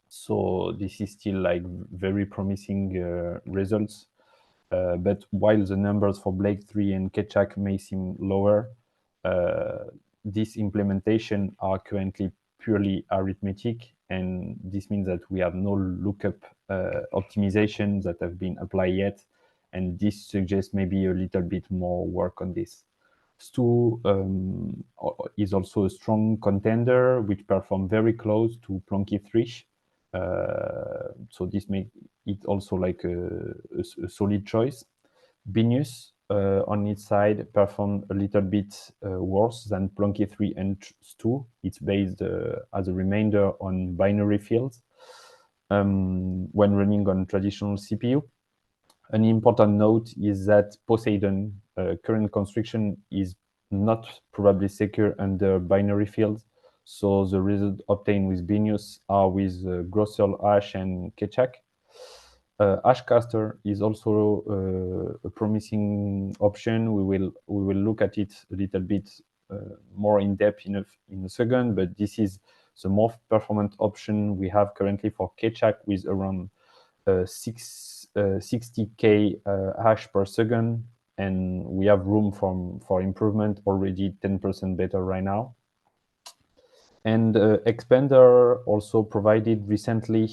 So this is still like very promising results. But while the numbers for Blake 3 and Ketchak may seem lower, these implementations are currently purely arithmetic, and this means that we have no lookup optimization that have been applied yet, and this suggests maybe a little bit more work on this. Stu is also a strong contender, which performs very close to Plonky 3. So this makes it also like a solid choice. Binius, on its side, performed a little bit worse than Plonky 3 and Stu. It's based as a remainder on binary fields when running on traditional CPU. An important note is that Poseidon current construction is not probably secure under binary fields. So the results obtained with Binius are with Grossel Hash and Ketchak. Hashcaster is also a promising option. We will look at it a little bit more in depth in a second, but this is the most performant option we have currently for Ketchak with around 60K hash per second, and we have room for improvement, already 10% better right now. And Expander also provided recently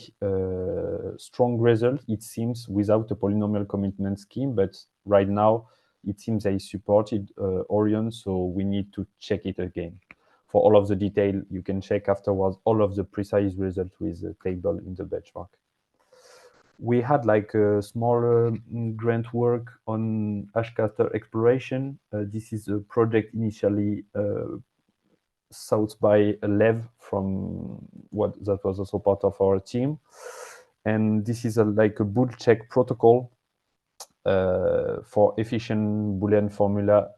strong results, it seems, without a polynomial commitment scheme, but right now it seems they supported Orion, so we need to check it again. For all of the detail, you can check afterwards all of the precise results with the table in the benchmark. We had like a smaller grant work on Hashcaster exploration. This is a project initially sought by Lev from that was also part of our team. And this is like a bool check protocol for efficient Boolean formula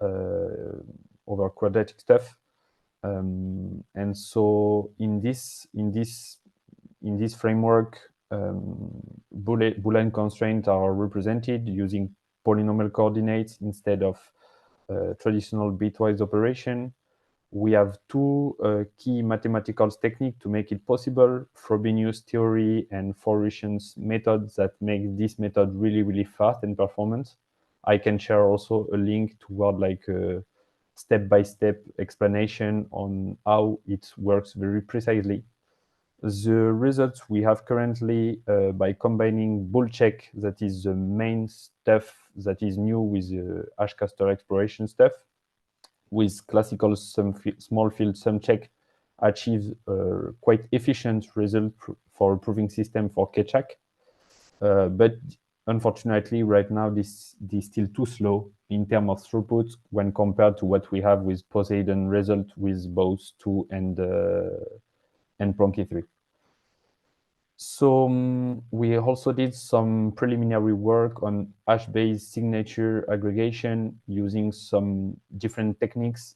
over quadratic stuff. And so in this framework, Boolean constraints are represented using polynomial coordinates instead of traditional bitwise operation. We have two key mathematical techniques to make it possible: Frobenius theory and Forissian's methods that make this method really, really fast and performant. I can share also a link toward like a step-by-step explanation on how it works very precisely. The results we have currently by combining bool check, that is the main stuff that is new with the Hashcaster exploration stuff, with classical small field sum check, achieves quite efficient result for a proving system for Ketchak. But unfortunately, right now, this is still too slow in terms of throughput when compared to what we have with Poseidon result with both 2 and Plonky 3. So we also did some preliminary work on hash-based signature aggregation using some different techniques.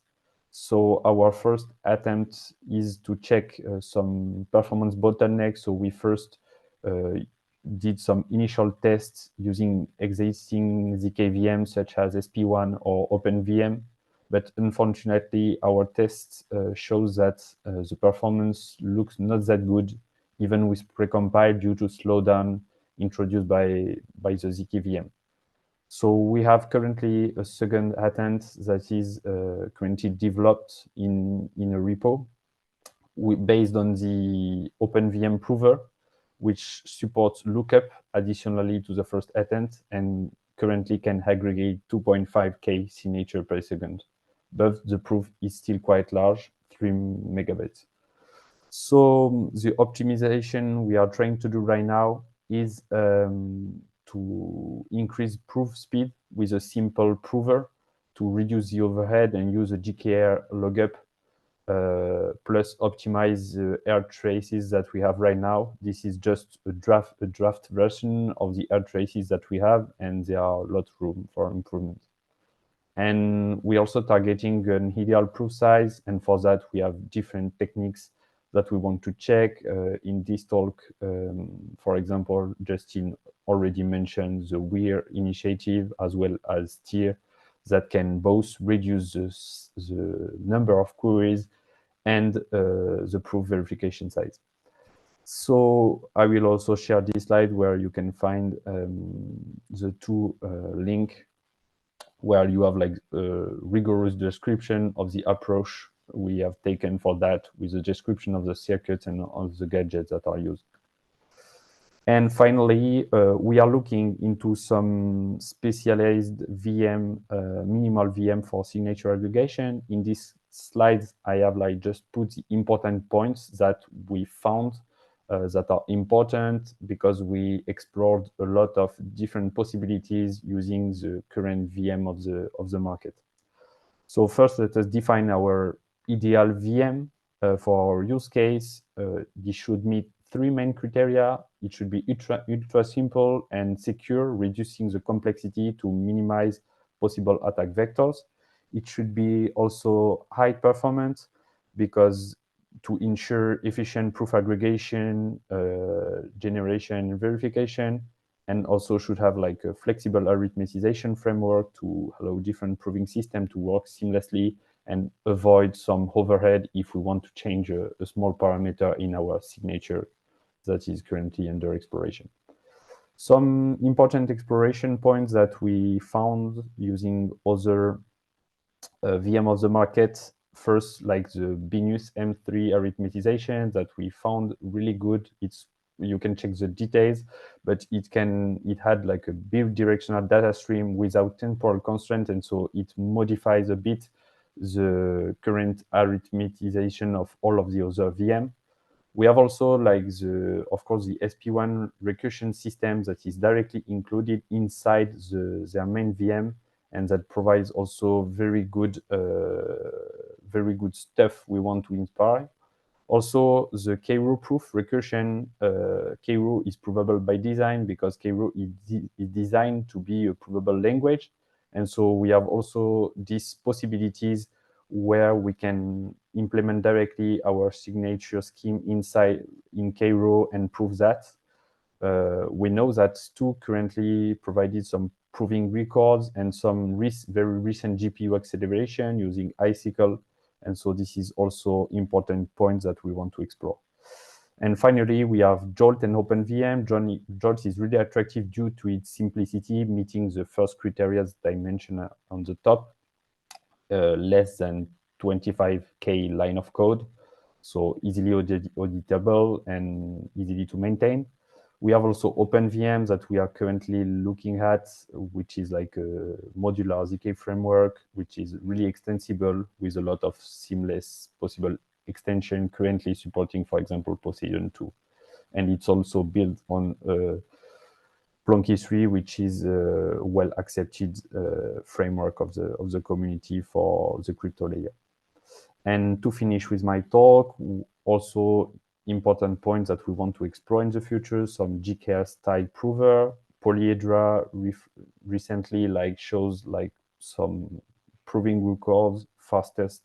So our first attempt is to check some performance bottlenecks. So we first did some initial tests using existing ZK VMs such as SP1 or OpenVM, but unfortunately our tests shows that the performance looks not that good, even with precompile, due to slowdown introduced by the ZK VM. So we have currently a second attempt that is currently developed in a repo based on the OpenVM prover, which supports lookup additionally to the first attempt and currently can aggregate 2.5K signature per second. But the proof is still quite large, 3 megabytes. So the optimization we are trying to do right now is to increase proof speed with a simple prover to reduce the overhead and use a GKR lookup plus optimize the air traces that we have right now. This is just a draft version of the air traces that we have, and there are a lot of room for improvement. And we're also targeting an ideal proof size, and for that we have different techniques that we want to check. In this talk, for example, Justin already mentioned the WEIR initiative as well as TIR that can both reduce the number of queries and the proof verification size. So I will also share this slide where you can find the two link where you have like a rigorous description of the approach we have taken for that, with a description of the circuits and of the gadgets that are used. And finally, we are looking into some specialized VM, minimal VM for signature aggregation. In this slide, I have like just put the important points that we found that are important, because we explored a lot of different possibilities using the current VM of the market. So first, let us define our ideal VM for our use case. This should meet 3 main criteria. It should be ultra simple and secure, reducing the complexity to minimize possible attack vectors. It should be also high performance, because to ensure efficient proof aggregation, generation, verification, and also should have like a flexible arithmetization framework to allow different proving systems to work seamlessly and avoid some overhead if we want to change a small parameter in our signature that is currently under exploration. Some important exploration points that we found using other VM of the market. First, like the BNUS M3 arithmetization that we found really good. You can check the details, but it had like a bidirectional data stream without temporal constraint, and so it modifies a bit the current arithmetization of all of the other VM. We have also like of course, the SP1 recursion system that is directly included inside their main VM, and that provides also very good stuff we want to inspire. Also, the KRU proof recursion, KRU is provable by design, because KRU is designed to be a provable language. And so we have also these possibilities where we can implement directly our signature scheme in KRU and prove that. We know that Stu currently provided some proving records and some very recent GPU acceleration using iCycle. And so this is also important points that we want to explore. And finally, we have Jolt and OpenVM. Jolt is really attractive due to its simplicity, meeting the first criteria that I mentioned on the top, less than 25K line of code, so easily auditable and easily to maintain. We have also OpenVM that we are currently looking at, which is like a modular ZK framework, which is really extensible with a lot of seamless possible extension, currently supporting, for example, Poseidon 2. And it's also built on Plonky 3, which is a well-accepted framework of the community for the crypto layer. And to finish with my talk, also important points that we want to explore in the future, some GKR style prover. Polyhedra recently shows some proving records, fastest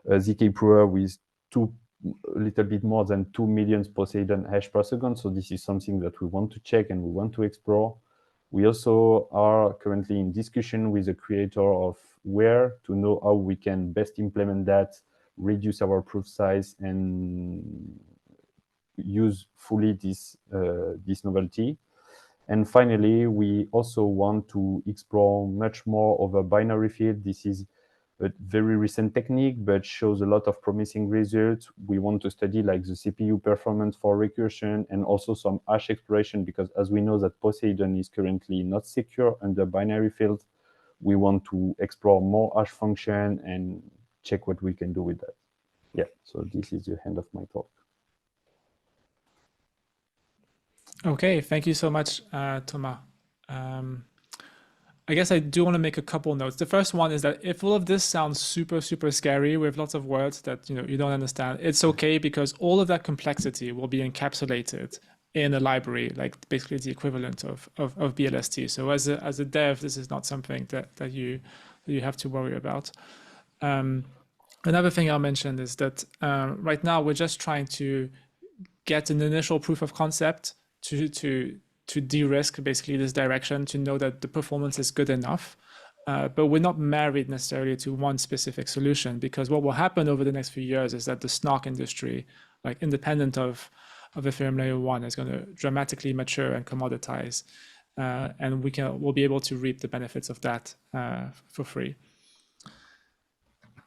ZK prover with 2 a little bit more than 2 million Poseidon hash per second. So this is something that we want to check and we want to explore. We also are currently in discussion with the creator of Where to know how we can best implement that, reduce our proof size, and use fully this novelty. And finally, we also want to explore much more of a binary field. This is a very recent technique, but shows a lot of promising results. We want to study like the CPU performance for recursion and also some hash exploration, because as we know that Poseidon is currently not secure under binary fields, we want to explore more hash function and check what we can do with that. Yeah, so this is the end of my talk. Okay, thank you so much, Thomas. I guess I do want to make a couple notes. The first one is that if all of this sounds super, super scary with lots of words that you don't understand, it's okay, because all of that complexity will be encapsulated in a library, like basically the equivalent of BLST. So as a dev, this is not something that you have to worry about. Another thing I'll mention is that right now we're just trying to get an initial proof of concept to de-risk basically this direction, to know that the performance is good enough. But we're not married necessarily to one specific solution, because what will happen over the next few years is that the SNARK industry, like independent of Ethereum layer 1, is going to dramatically mature and commoditize. And we'll be able to reap the benefits of that for free.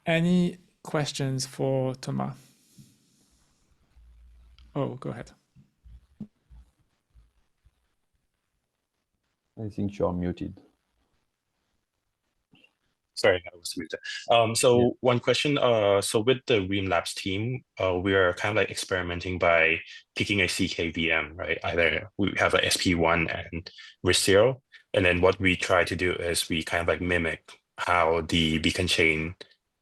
Any questions for Thomas? Oh, go ahead. I think you're muted. Sorry, I was muted. One question. So with the Ream Labs team, we are kind of like experimenting by picking a CKVM, right? Either we have a SP1 and RISC-0, and then what we try to do is we kind of like mimic how the beacon chain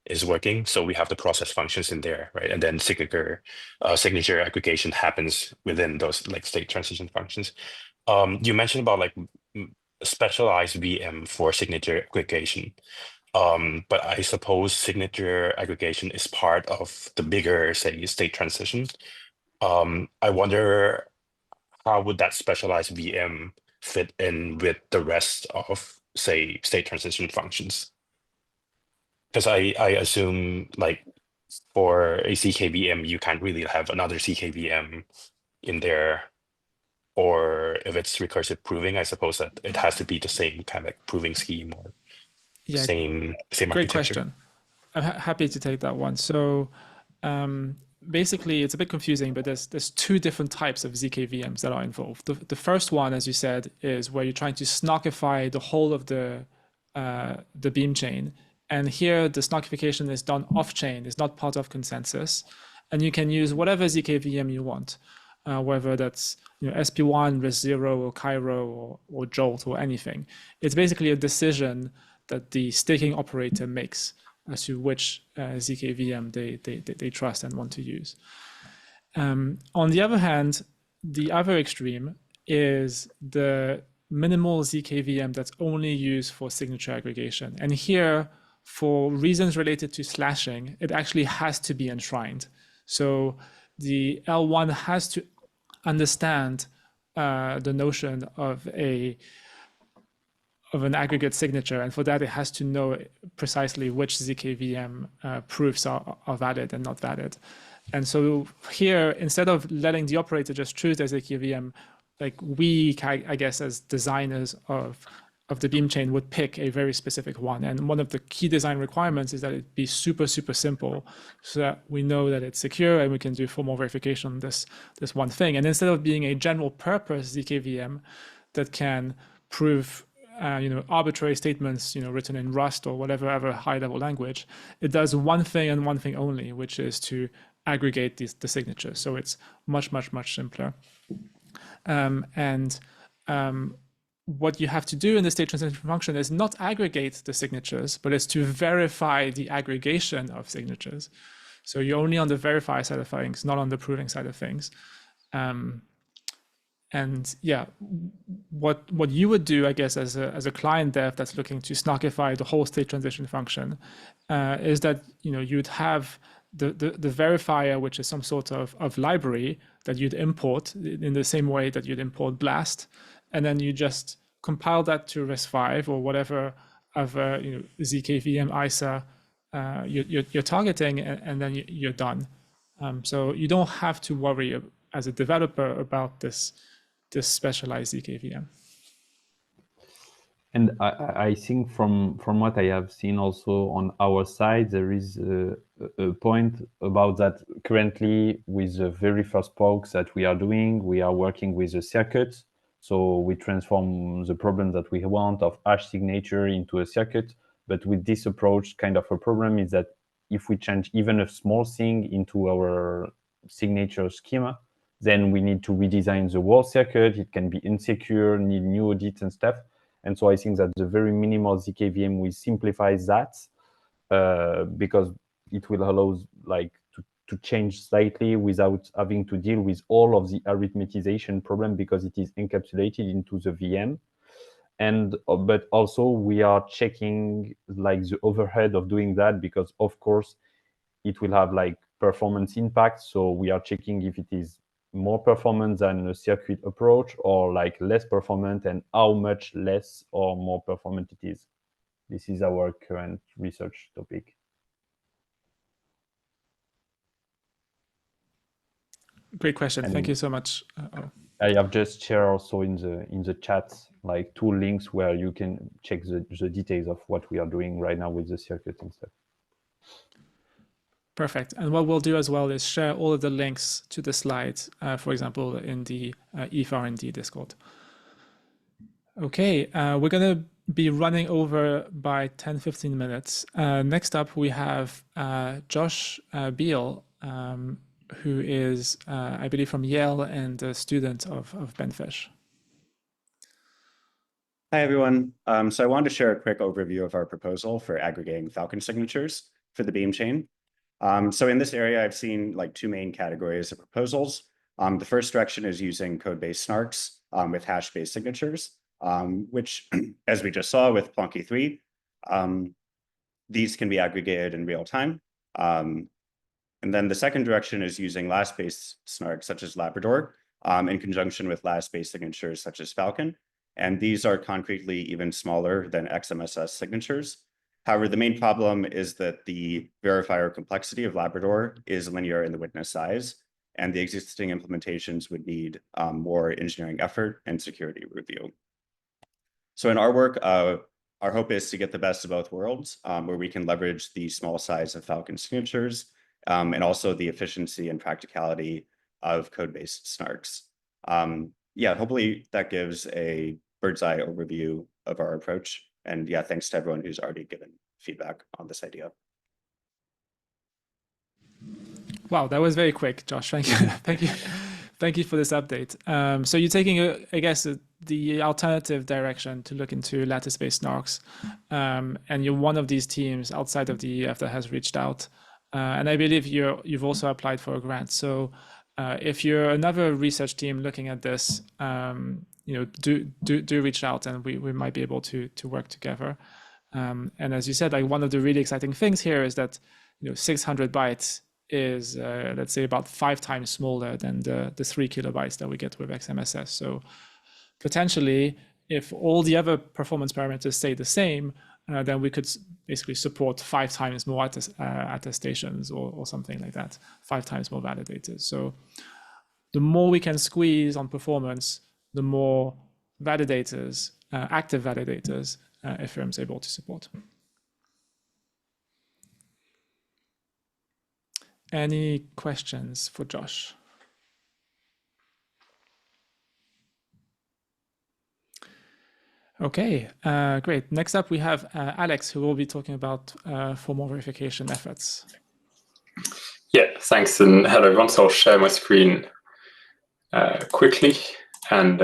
is working. So we have the process functions in there, right? And then signature aggregation happens within those like state transition functions. You mentioned about like specialized VM for signature aggregation. But I suppose signature aggregation is part of the bigger, say, state transition. I wonder how would that specialized VM fit in with the rest of, say, state transition functions? Because I assume like for a CKVM, you can't really have another CKVM in there. Or if it's recursive proving, I suppose that it has to be the same kind of like proving scheme or same great architecture. Question. I'm happy to take that one. So basically, it's a bit confusing, but there's two different types of ZKVMs that are involved. The first one, as you said, is where you're trying to snarkify the whole of the beam chain. And here, the snarkification is done off-chain, it's not part of consensus. And you can use whatever ZKVM you want, whether that's SP1, RISC-0, or Cairo, or Jolt, or anything. It's basically a decision that the staking operator makes as to which ZKVM they trust and want to use. On the other hand, the other extreme is the minimal ZKVM that's only used for signature aggregation. And here, for reasons related to slashing, it actually has to be enshrined. So the L1 has to understand the notion of an aggregate signature, and for that it has to know precisely which ZKVM proofs are valid and not valid. And so here, instead of letting the operator just choose their ZKVM, like we, I guess, as designers of the beam chain would pick a very specific one. And one of the key design requirements is that it be super, super simple, so that we know that it's secure and we can do formal verification on this one thing. And instead of being a general purpose ZKVM that can prove arbitrary statements, written in Rust or whatever other high-level language, it does one thing and one thing only, which is to aggregate the signatures. So it's much, much, much simpler. What you have to do in the state transition function is not aggregate the signatures, but it's to verify the aggregation of signatures. So you're only on the verify side of things, not on the proving side of things. And yeah, what you would do, I guess, as a client dev that's looking to snarkify the whole state transition function, is that you'd have the verifier, which is some sort of library that you'd import in the same way that you'd import BLAST, and then you just compile that to RISC-V or whatever other ZKVM ISA you're targeting, and then you're done. So you don't have to worry as a developer about this specialized ZKVM. And I think from what I have seen also on our side, there is a point about that currently with the very first pokes that we are doing, we are working with a circuit. So we transform the problem that we want of hash signature into a circuit. But with this approach, kind of a problem is that if we change even a small thing into our signature schema, then we need to redesign the whole circuit. It can be insecure, need new audits and stuff. And so I think that the very minimal ZKVM will simplify that because it will allow like to change slightly without having to deal with all of the arithmetization problem because it is encapsulated into the VM. And but also we are checking like the overhead of doing that because of course it will have like performance impact. So we are checking if it is more performance than a circuit approach or like less performant and how much less or more performant it is. This is our current research topic. Great question. And thank you so much. I have just shared also in the chat like 2 links where you can check the details of what we are doing right now with the circuit and stuff. Perfect. And what we'll do as well is share all of the links to the slides, for example, in the ETH R&D Discord. Okay, we're going to be running over by 10-15 minutes. Next up, we have Josh Beal, who is, I believe, from Yale and a student of Benfish. Hi, everyone. So I wanted to share a quick overview of our proposal for aggregating Falcon signatures for the Beam chain. So in this area, I've seen like 2 main categories of proposals. The first direction is using code-based snarks with hash-based signatures, which, as we just saw with Plonky 3, these can be aggregated in real time. And then the second direction is using LAST-based snarks, such as Labrador, in conjunction with LAST-based signatures, such as Falcon. And these are concretely even smaller than XMSS signatures. However, the main problem is that the verifier complexity of Labrador is linear in the witness size, and the existing implementations would need more engineering effort and security review. So in our work, our hope is to get the best of both worlds, where we can leverage the small size of Falcon signatures and also the efficiency and practicality of code-based snarks. Yeah, hopefully that gives a bird's eye overview of our approach. And yeah, thanks to everyone who's already given feedback on this idea. Wow, that was very quick, Josh. Thank you. Thank you for this update. So you're taking, I guess, the alternative direction to look into lattice-based snarks. And you're one of these teams outside of the EF that has reached out. And I believe you've also applied for a grant. So if you're another research team looking at this, do reach out, and we might be able to work together. And as you said, like one of the really exciting things here is that 600 bytes is let's say about 5 times smaller than the 3 kilobytes that we get with XMSS. So potentially, if all the other performance parameters stay the same, then we could basically support 5 times more attestations or something like that, 5 times more validators. So the more we can squeeze on performance, the more validators, active validators, Ethereum is able to support. Any questions for Josh? Okay, great. Next up, we have Alex, who will be talking about formal verification efforts. Yeah, thanks, and hello everyone. So I'll share my screen quickly, and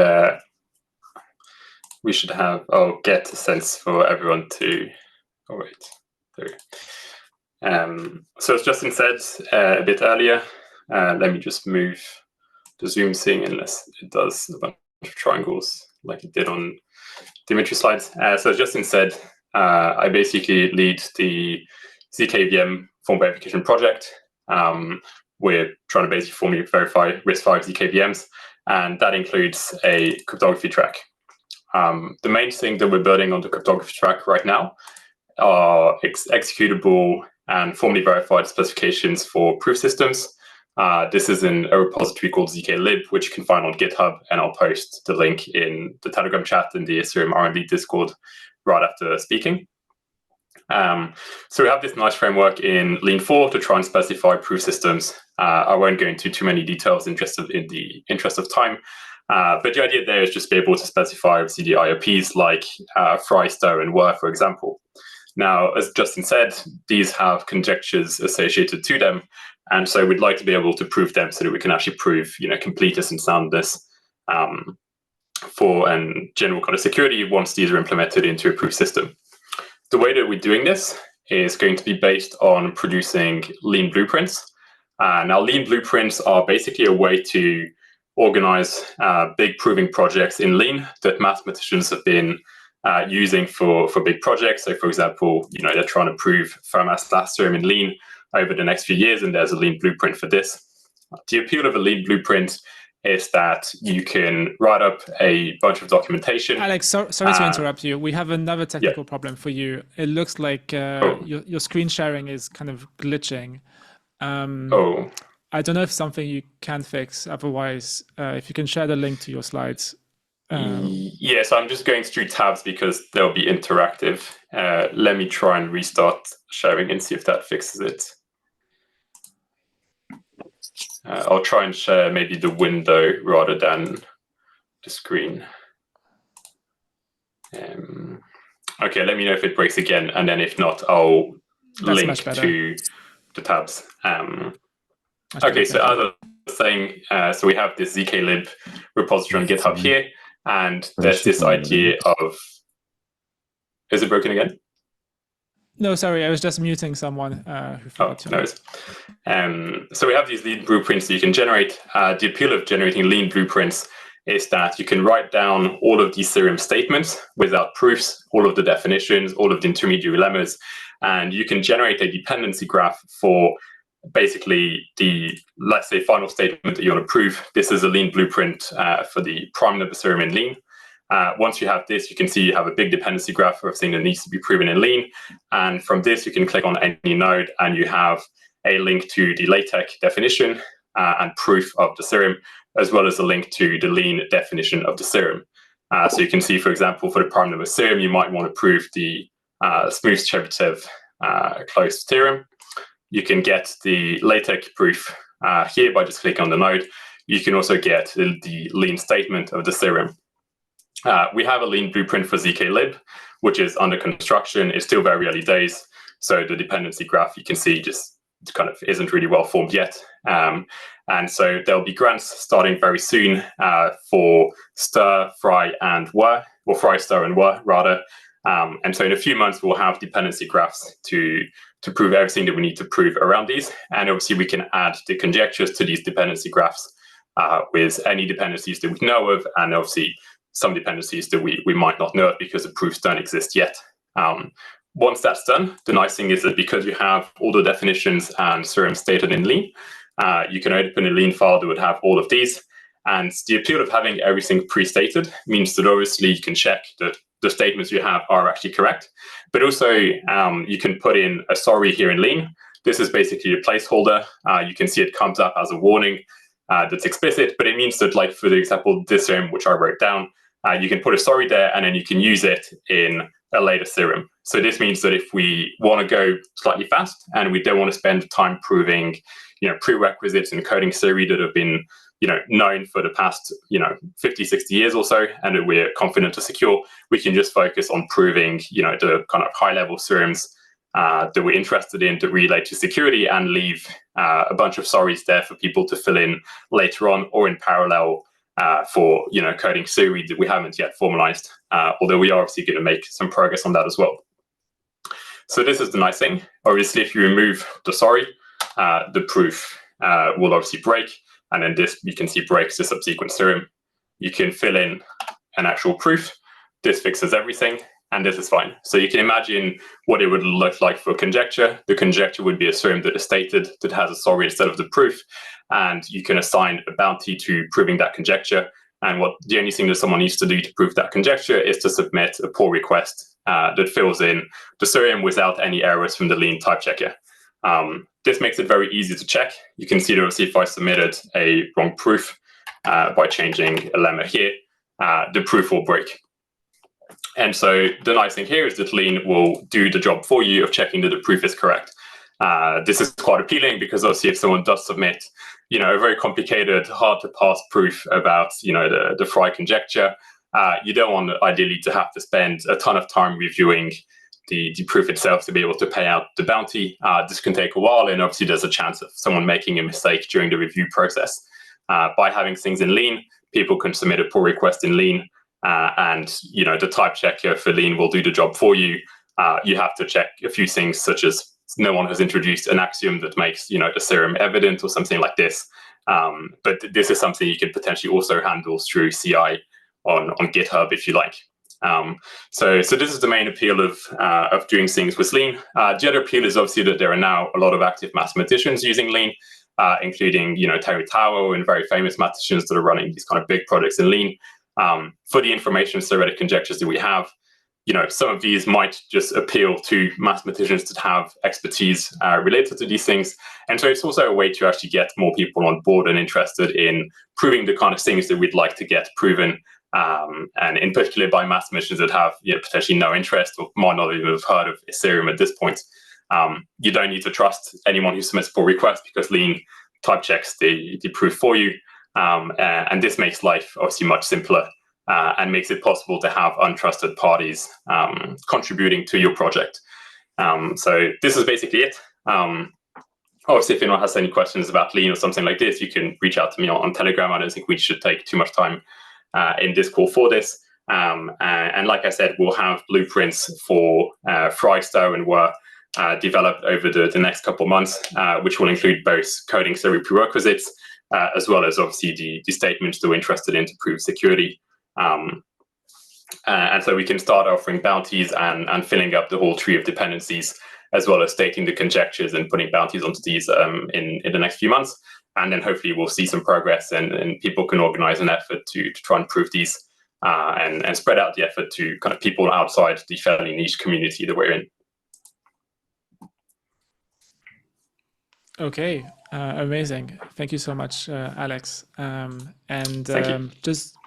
we should have, get a sense for everyone to, there we go. So as Justin said a bit earlier, let me just move the Zoom thing unless it does a bunch of triangles like it did on the imagery slides. So as Justin said, I basically lead the ZKVM form verification project. We're trying to basically formally verify RISC-V ZKVMs, and that includes a cryptography track. The main thing that we're building on the cryptography track right now are executable and formally verified specifications for proof systems. This is in a repository called zklib, which you can find on GitHub, and I'll post the link in the Telegram chat and the Ethereum R&D Discord right after speaking. So we have this nice framework in Lean 4 to try and specify proof systems. I won't go into too many details in the interest of time, but the idea there is just be able to specify obviously the IOPs like Fry, Stow, and Were, for example. Now, as Justin said, these have conjectures associated to them, and so we'd like to be able to prove them so that we can actually prove, completeness and soundness for and general kind of security once these are implemented into a proof system. The way that we're doing this is going to be based on producing lean blueprints. Now, lean blueprints are basically a way to organize big proving projects in lean that mathematicians have been using for big projects. So, for example, they're trying to prove Fermat's last theorem in lean over the next few years, and there's a lean blueprint for this. The appeal of a lean blueprint is that you can write up a bunch of documentation. Alex, sorry to interrupt you. We have another technical problem for you. It looks like your screen sharing is kind of glitching. I don't know if something you can fix. Otherwise, if you can share the link to your slides. Yeah, so I'm just going through tabs because they'll be interactive. Let me try and restart sharing and see if that fixes it. I'll try and share maybe the window rather than the screen. Okay, let me know if it breaks again, and then if not, I'll link to the tabs. Okay, so as I was saying, so we have this zklib repository on GitHub here, and there's this idea of... Is it broken again? No, sorry, I was just muting someone who forgot to. No. So we have these lean blueprints that you can generate. The appeal of generating lean blueprints is that you can write down all of these theorem statements without proofs, all of the definitions, all of the intermediary lemmas, and you can generate a dependency graph for basically the, let's say, final statement that you want to prove. This is a lean blueprint for the prime number theorem in lean. Once you have this, you can see you have a big dependency graph for everything that needs to be proven in lean. And from this, you can click on any node and you have a link to the LaTeX definition and proof of the theorem, as well as a link to the lean definition of the theorem. So you can see, for example, for the prime number theorem, you might want to prove the smooth Chebyshev closed theorem. You can get the LaTeX proof here by just clicking on the node. You can also get the lean statement of the theorem. We have a lean blueprint for zklib, which is under construction. It's still very early days, so the dependency graph you can see just kind of isn't really well formed yet. And so there'll be grants starting very soon for stir, fry, and were, or fry, stir, and were rather. And so in a few months we'll have dependency graphs to prove everything that we need to prove around these. And obviously we can add the conjectures to these dependency graphs with any dependencies that we know of, and obviously some dependencies that we might not know of because the proofs don't exist yet. Once that's done, the nice thing is that because you have all the definitions and theorems stated in lean, you can open a lean file that would have all of these. And the appeal of having everything pre-stated means that obviously you can check that the statements you have are actually correct, but also you can put in a sorry here in lean. This is basically a placeholder. You can see it comes up as a warning that's explicit, but it means that, like for the example, this theorem, which I wrote down, you can put a sorry there and then you can use it in a later theorem. So this means that if we want to go slightly fast and we don't want to spend time proving, prerequisites in coding theory that have been, known for the past, 50, 60 years or so, and that we're confident to secure, we can just focus on proving, the kind of high level theorems that we're interested in that relate to security, and leave a bunch of sorries there for people to fill in later on or in parallel for coding theory that we haven't yet formalized, although we are obviously going to make some progress on that as well. So this is the nice thing. Obviously, if you remove the sorry, the proof will obviously break, and then this you can see breaks the subsequent theorem. You can fill in an actual proof. This fixes everything. and this is fine. So you can imagine what it would look like for a conjecture. The conjecture would be a theorem that is stated, that has a solver instead of the proof, and you can assign a bounty to proving that conjecture. And the only thing that someone needs to do to prove that conjecture is to submit a pull request that fills in the theorem without any errors from the lean type checker. This makes it very easy to check. You can see that obviously if I submitted a wrong proof by changing a lemma here, the proof will break. And so the nice thing here is that lean will do the job for you of checking that the proof is correct. This is quite appealing because obviously if someone does submit, a very complicated, hard to pass proof about, the Frey conjecture, you don't want ideally to have to spend a ton of time reviewing the proof itself to be able to pay out the bounty. This can take a while, and obviously there's a chance of someone making a mistake during the review process. By having things in lean, people can submit a pull request in lean, and the type checker for lean will do the job for you. You have to check a few things, such as no one has introduced an axiom that makes the theorem evident or something like this. But this is something you could potentially also handle through CI on GitHub if you like. So this is the main appeal of doing things with lean. The other appeal is obviously that there are now a lot of active mathematicians using lean, including Terry Tao and very famous mathematicians that are running these kind of big projects in lean. For the information theoretic conjectures that we have, some of these might just appeal to mathematicians that have expertise related to these things. And so it's also a way to actually get more people on board and interested in proving the kind of things that we'd like to get proven. And in particular by mathematicians that have potentially no interest or might not even have heard of Ethereum at this point. You don't need to trust anyone who submits a pull request because lean type checks the proof for you. And this makes life obviously much simpler and makes it possible to have untrusted parties contributing to your project. So this is basically it. Obviously, if anyone has any questions about lean or something like this, you can reach out to me on Telegram. I don't think we should take too much time in this call for this. And like I said, we'll have blueprints for Freysto and were developed over the next couple of months, which will include both coding theory prerequisites, as well as obviously the statements that we're interested in to prove security. And so we can start offering bounties and filling up the whole tree of dependencies, as well as stating the conjectures and putting bounties onto these in the next few months. And then hopefully we'll see some progress and people can organize an effort to try and prove these and spread out the effort to kind of people outside the fairly niche community that we're in. Okay, amazing. Thank you so much, Alex.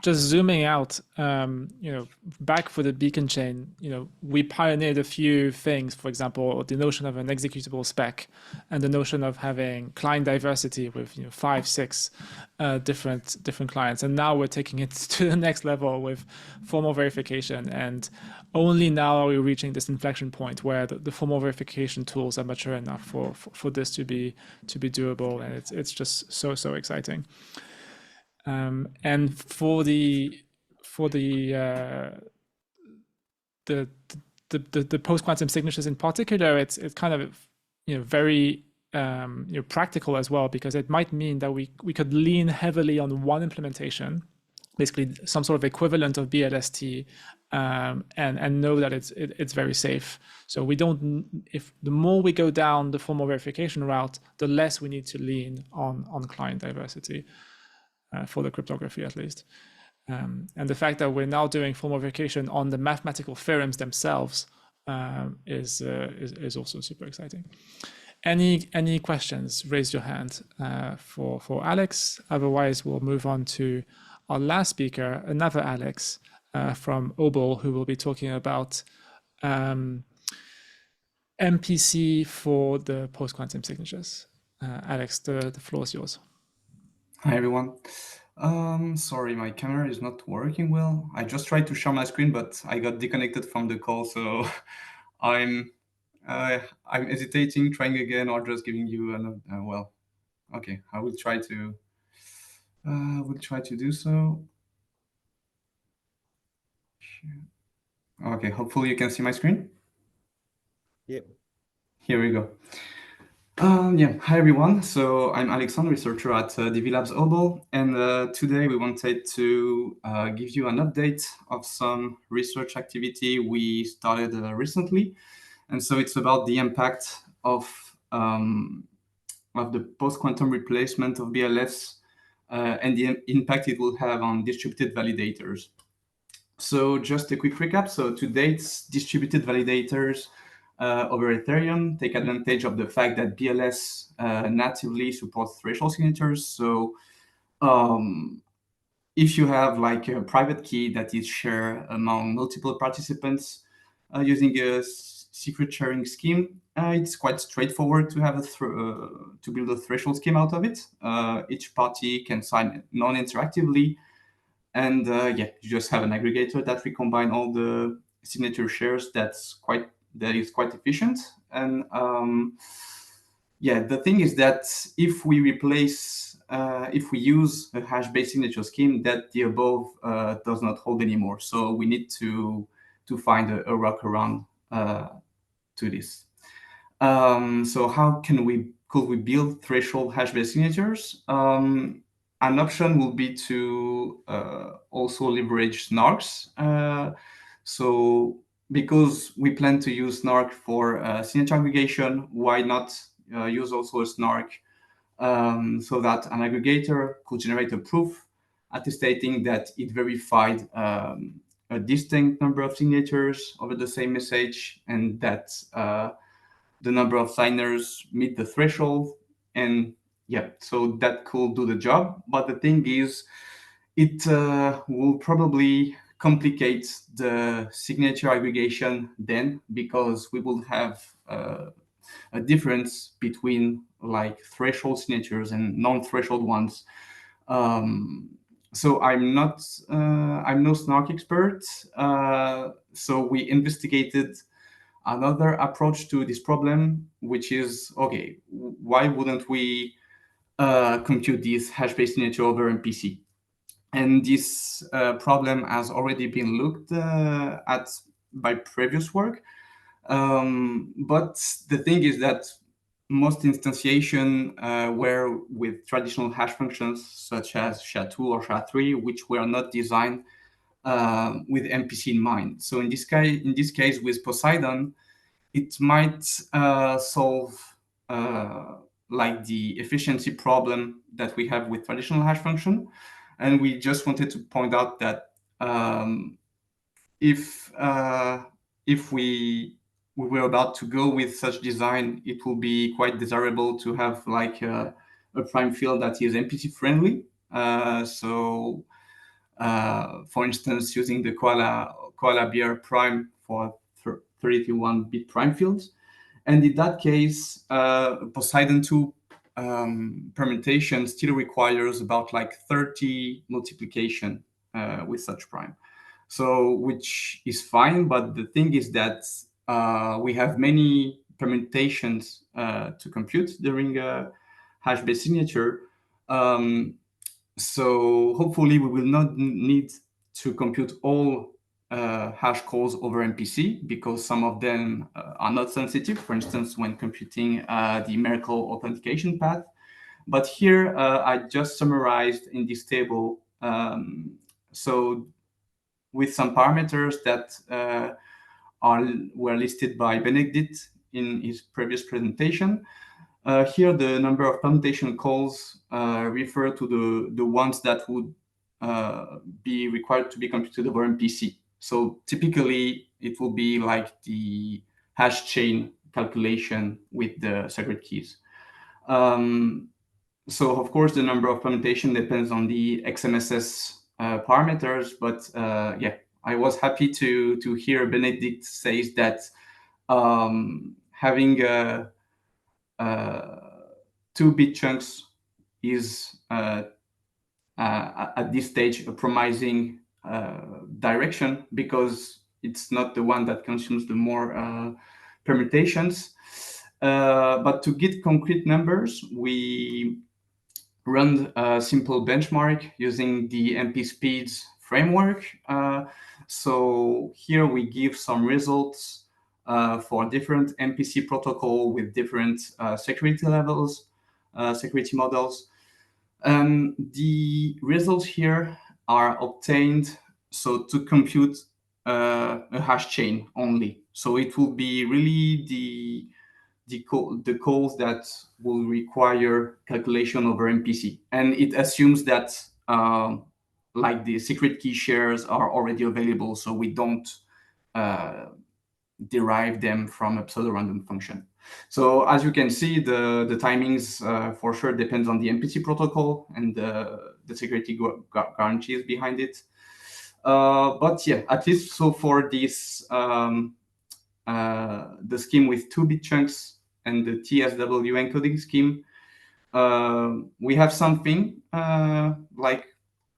Just zooming out, back for the beacon chain, we pioneered a few things. For example, the notion of an executable spec and the notion of having client diversity with 5, 6 different clients. And now we're taking it to the next level with formal verification. And only now are we reaching this inflection point where the formal verification tools are mature enough for this to be doable, and it's just so exciting. And for the post-quantum signatures in particular, it's kind of very practical as well, because it might mean that we could lean heavily on one implementation, basically some sort of equivalent of BLST, and know that it's very safe. So we don't, if the more we go down the formal verification route, the less we need to lean on client diversity, for the cryptography at least. And the fact that we're now doing formal verification on the mathematical theorems themselves is also super exciting. Any questions? Raise your hand for Alex. Otherwise, we'll move on to our last speaker, another Alex from Obol, who will be talking about MPC for the post-quantum signatures. Alex, the floor is yours. Hi, everyone. Sorry, my camera is not working well. I just tried to share my screen, but I got disconnected from the call, so I'm hesitating, trying again, or just giving you another. Well, okay, I will try to. Do so. Okay, hopefully you can see my screen. Yep. Here we go. Hi everyone. So I'm Alexandre, researcher at DV Labs Obel, and today we wanted to give you an update of some research activity we started recently. And so it's about the impact of the post-quantum replacement of BLS and the impact it will have on distributed validators. So just a quick recap. So to date, distributed validators over Ethereum take advantage of the fact that BLS natively supports threshold signatures. So if you have like a private key that is shared among multiple participants using a secret sharing scheme, it's quite straightforward to have to build a threshold scheme out of it. Each party can sign non-interactively, and yeah, you just have an aggregator that recombine all the signature shares. That is quite efficient. And yeah, the thing is that if we use a hash-based signature scheme, that the above does not hold anymore. So we need to find a workaround to this. So how could we build threshold hash-based signatures? An option will be to also leverage snarks. So because we plan to use snark for signature aggregation, why not use also a snark so that an aggregator could generate a proof attestating that it verified a distinct number of signatures over the same message, and that the number of signers meet the threshold. And yeah, so that could do the job. But the thing is, it will probably complicate the signature aggregation then, because we will have a difference between like threshold signatures and non-threshold ones. So I'm no snark expert. So we investigated another approach to this problem, which is, okay, why wouldn't we compute this hash-based signature over MPC? And this problem has already been looked at by previous work. But the thing is that most instantiation were with traditional hash functions such as SHA-2 or SHA-3, which were not designed with MPC in mind. So in this case with Poseidon, it might solve like the efficiency problem that we have with traditional hash function. And we just wanted to point out that if we were about to go with such design, it will be quite desirable to have like a prime field that is MPC friendly. So for instance, using the Koala Bear prime for 31-bit prime fields. And in that case, Poseidon 2 permutation still requires about like 30 multiplication with such prime. So which is fine, but the thing is that we have many permutations to compute during a hash-based signature. So hopefully we will not need to compute all hash calls over MPC, because some of them are not sensitive, for instance, when computing the Merkle authentication path. But here I just summarized in this table, so with some parameters that were listed by Benedict in his previous presentation. Here, the number of permutation calls refer to the ones that would be required to be computed over MPC. So typically, it will be like the hash chain calculation with the secret keys. So of course, the number of permutation depends on the XMSS parameters, but yeah, I was happy to hear Benedict says that having 2-bit chunks is at this stage a promising direction, because it's not the one that consumes the more permutations. But to get concrete numbers, we run a simple benchmark using the MP speeds framework. So here we give some results for different MPC protocol with different security levels, security models. The results here are obtained to compute a hash chain only. So it will be really the calls that will require calculation over MPC, and it assumes that like the secret key shares are already available, so we don't derive them from a pseudo-random function. So as you can see, the timings for sure depends on the MPC protocol and the security guarantees behind it. But yeah, at least so for this the scheme with 2-bit chunks and the TSW encoding scheme, we have something like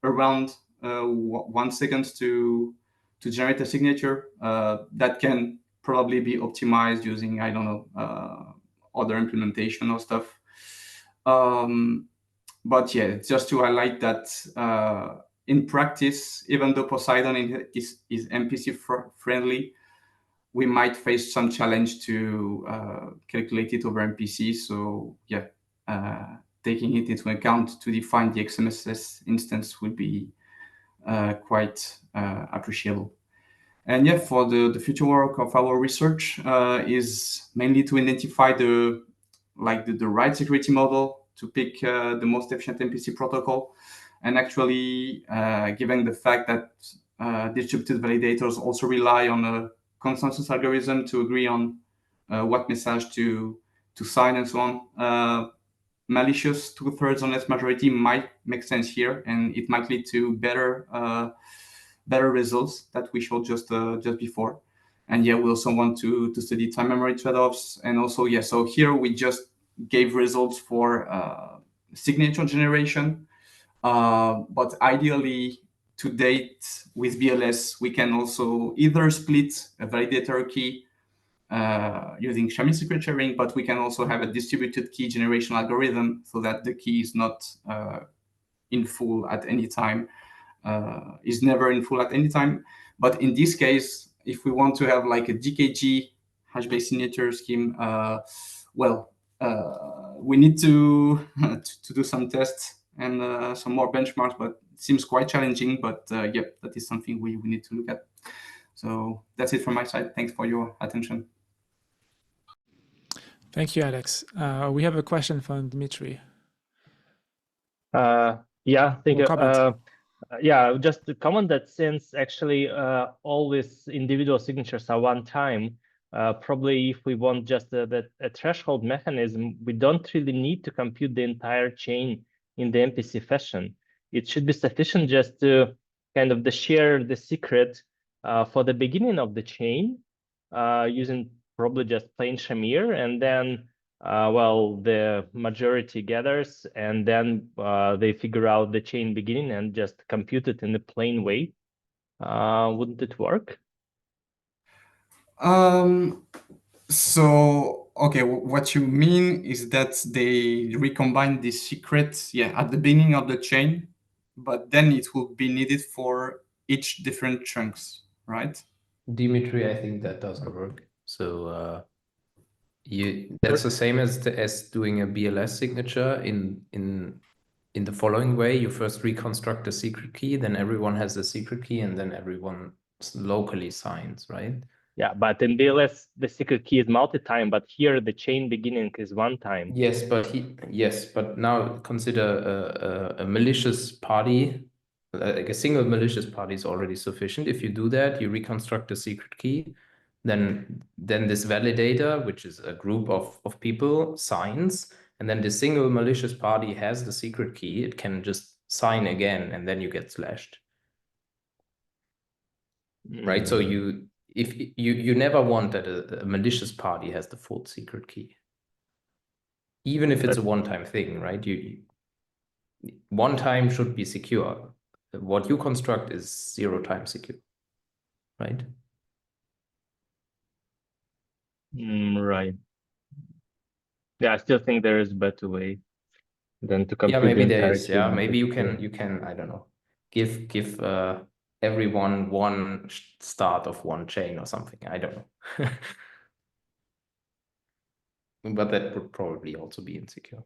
around 1 second to generate a signature that can probably be optimized using, I don't know, other implementation or stuff. But yeah, just to highlight that in practice, even though Poseidon is MPC friendly, we might face some challenge to calculate it over MPC. So yeah, taking it into account to define the XMSS instance would be quite appreciable. And yeah, for the future work of our research is mainly to identify the right security model to pick the most efficient MPC protocol. And actually, given the fact that distributed validators also rely on a consensus algorithm to agree on what message to sign and so on, malicious 2/3 honest majority might make sense here, and it might lead to better results that we showed just before. And yeah, we also want to study time memory trade-offs. And also, yeah, so here we just gave results for signature generation. But ideally, to date, with BLS, we can also either split a validator key using Shamin secret sharing, but we can also have a distributed key generation algorithm so that the key is not in full at any time, is never in full at any time. But in this case, if we want to have like a DKG hash-based signature scheme, we need to do some tests and some more benchmarks, but it seems quite challenging. But yeah, that is something we need to look at. So that's it from my side. Thanks for your attention. Thank you, Alex. We have a question from Dmitry. Yeah, thank you. Comment. Yeah, just to comment that since actually all these individual signatures are one time, probably if we want just a threshold mechanism, we don't really need to compute the entire chain in the MPC fashion. It should be sufficient just to kind of share the secret for the beginning of the chain using probably just plain Shamir, and then the majority gathers, and then they figure out the chain beginning and just compute it in a plain way. Wouldn't it work? So, okay, what you mean is that they recombine the secret, at the beginning of the chain, but then it will be needed for each different chunks, right? Dimitri, I think that doesn't work. So that's the same as doing a BLS signature in the following way. You first reconstruct a secret key, then everyone has a secret key, and then everyone locally signs, right? Yeah, but in BLS, the secret key is multi-time, but here the chain beginning is one time. Yes, but now consider a malicious party. Like a single malicious party is already sufficient. If you do that, you reconstruct a secret key, then this validator, which is a group of people, signs, and then the single malicious party has the secret key. It can just sign again, and then you get slashed. Right? So you never want that a malicious party has the full secret key. Even if it's a one-time thing, right? One time should be secure. What you construct is 0 time secure, right? Right. Yeah, I still think there is a better way than to compute. Yeah, maybe the there is. entire Yeah, chain. maybe you can. I don't know. Give everyone one start of one chain or something. I don't know. but that would probably also be insecure.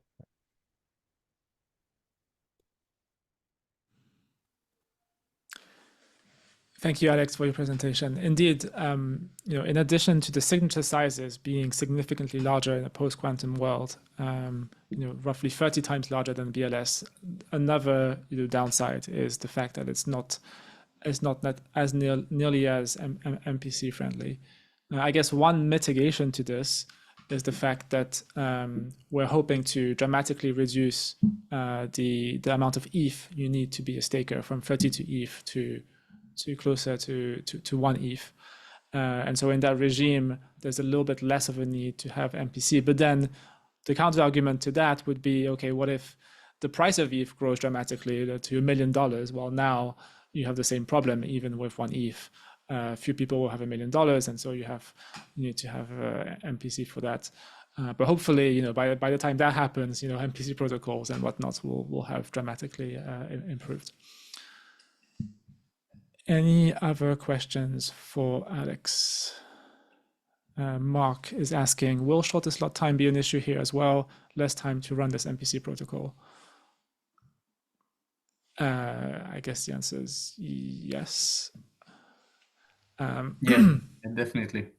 Thank you, Alex, for your presentation. Indeed, in addition to the signature sizes being significantly larger in a post-quantum world, roughly 30 times larger than BLS, another downside is the fact that it's not as nearly as MPC friendly. I guess one mitigation to this is the fact that we're hoping to dramatically reduce the amount of ETH you need to be a staker from 32 ETH to closer to 1 ETH. And so in that regime, there's a little bit less of a need to have MPC. But then the counter argument to that would be, okay, what if the price of ETH grows dramatically to $1 million? Well, now you have the same problem, even with 1 ETH. Few people will have $1 million, and so you need to have MPC for that. But hopefully, by the time that happens, MPC protocols and whatnot will have dramatically improved. Any other questions for Alex? Mark is asking, will shorter slot time be an issue here as well? Less time to run this MPC protocol? I guess the answer is yes. Yeah, definitely.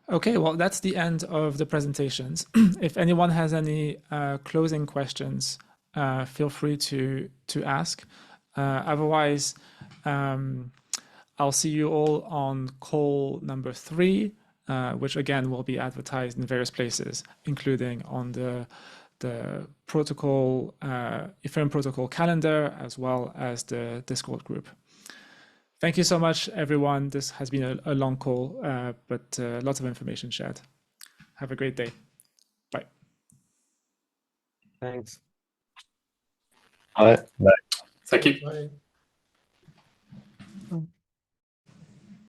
Okay, well, that's the end of the presentations. If anyone has any closing questions, feel free to ask. Otherwise, I'll see you all on call number 3, which again will be advertised in various places, including on the protocol, Ethereum protocol calendar, as well as the Discord group. Thank you so much, everyone. This has been a long call, but lots of information shared. Have a great day. Bye. Thanks. Bye. Thank you. Bye.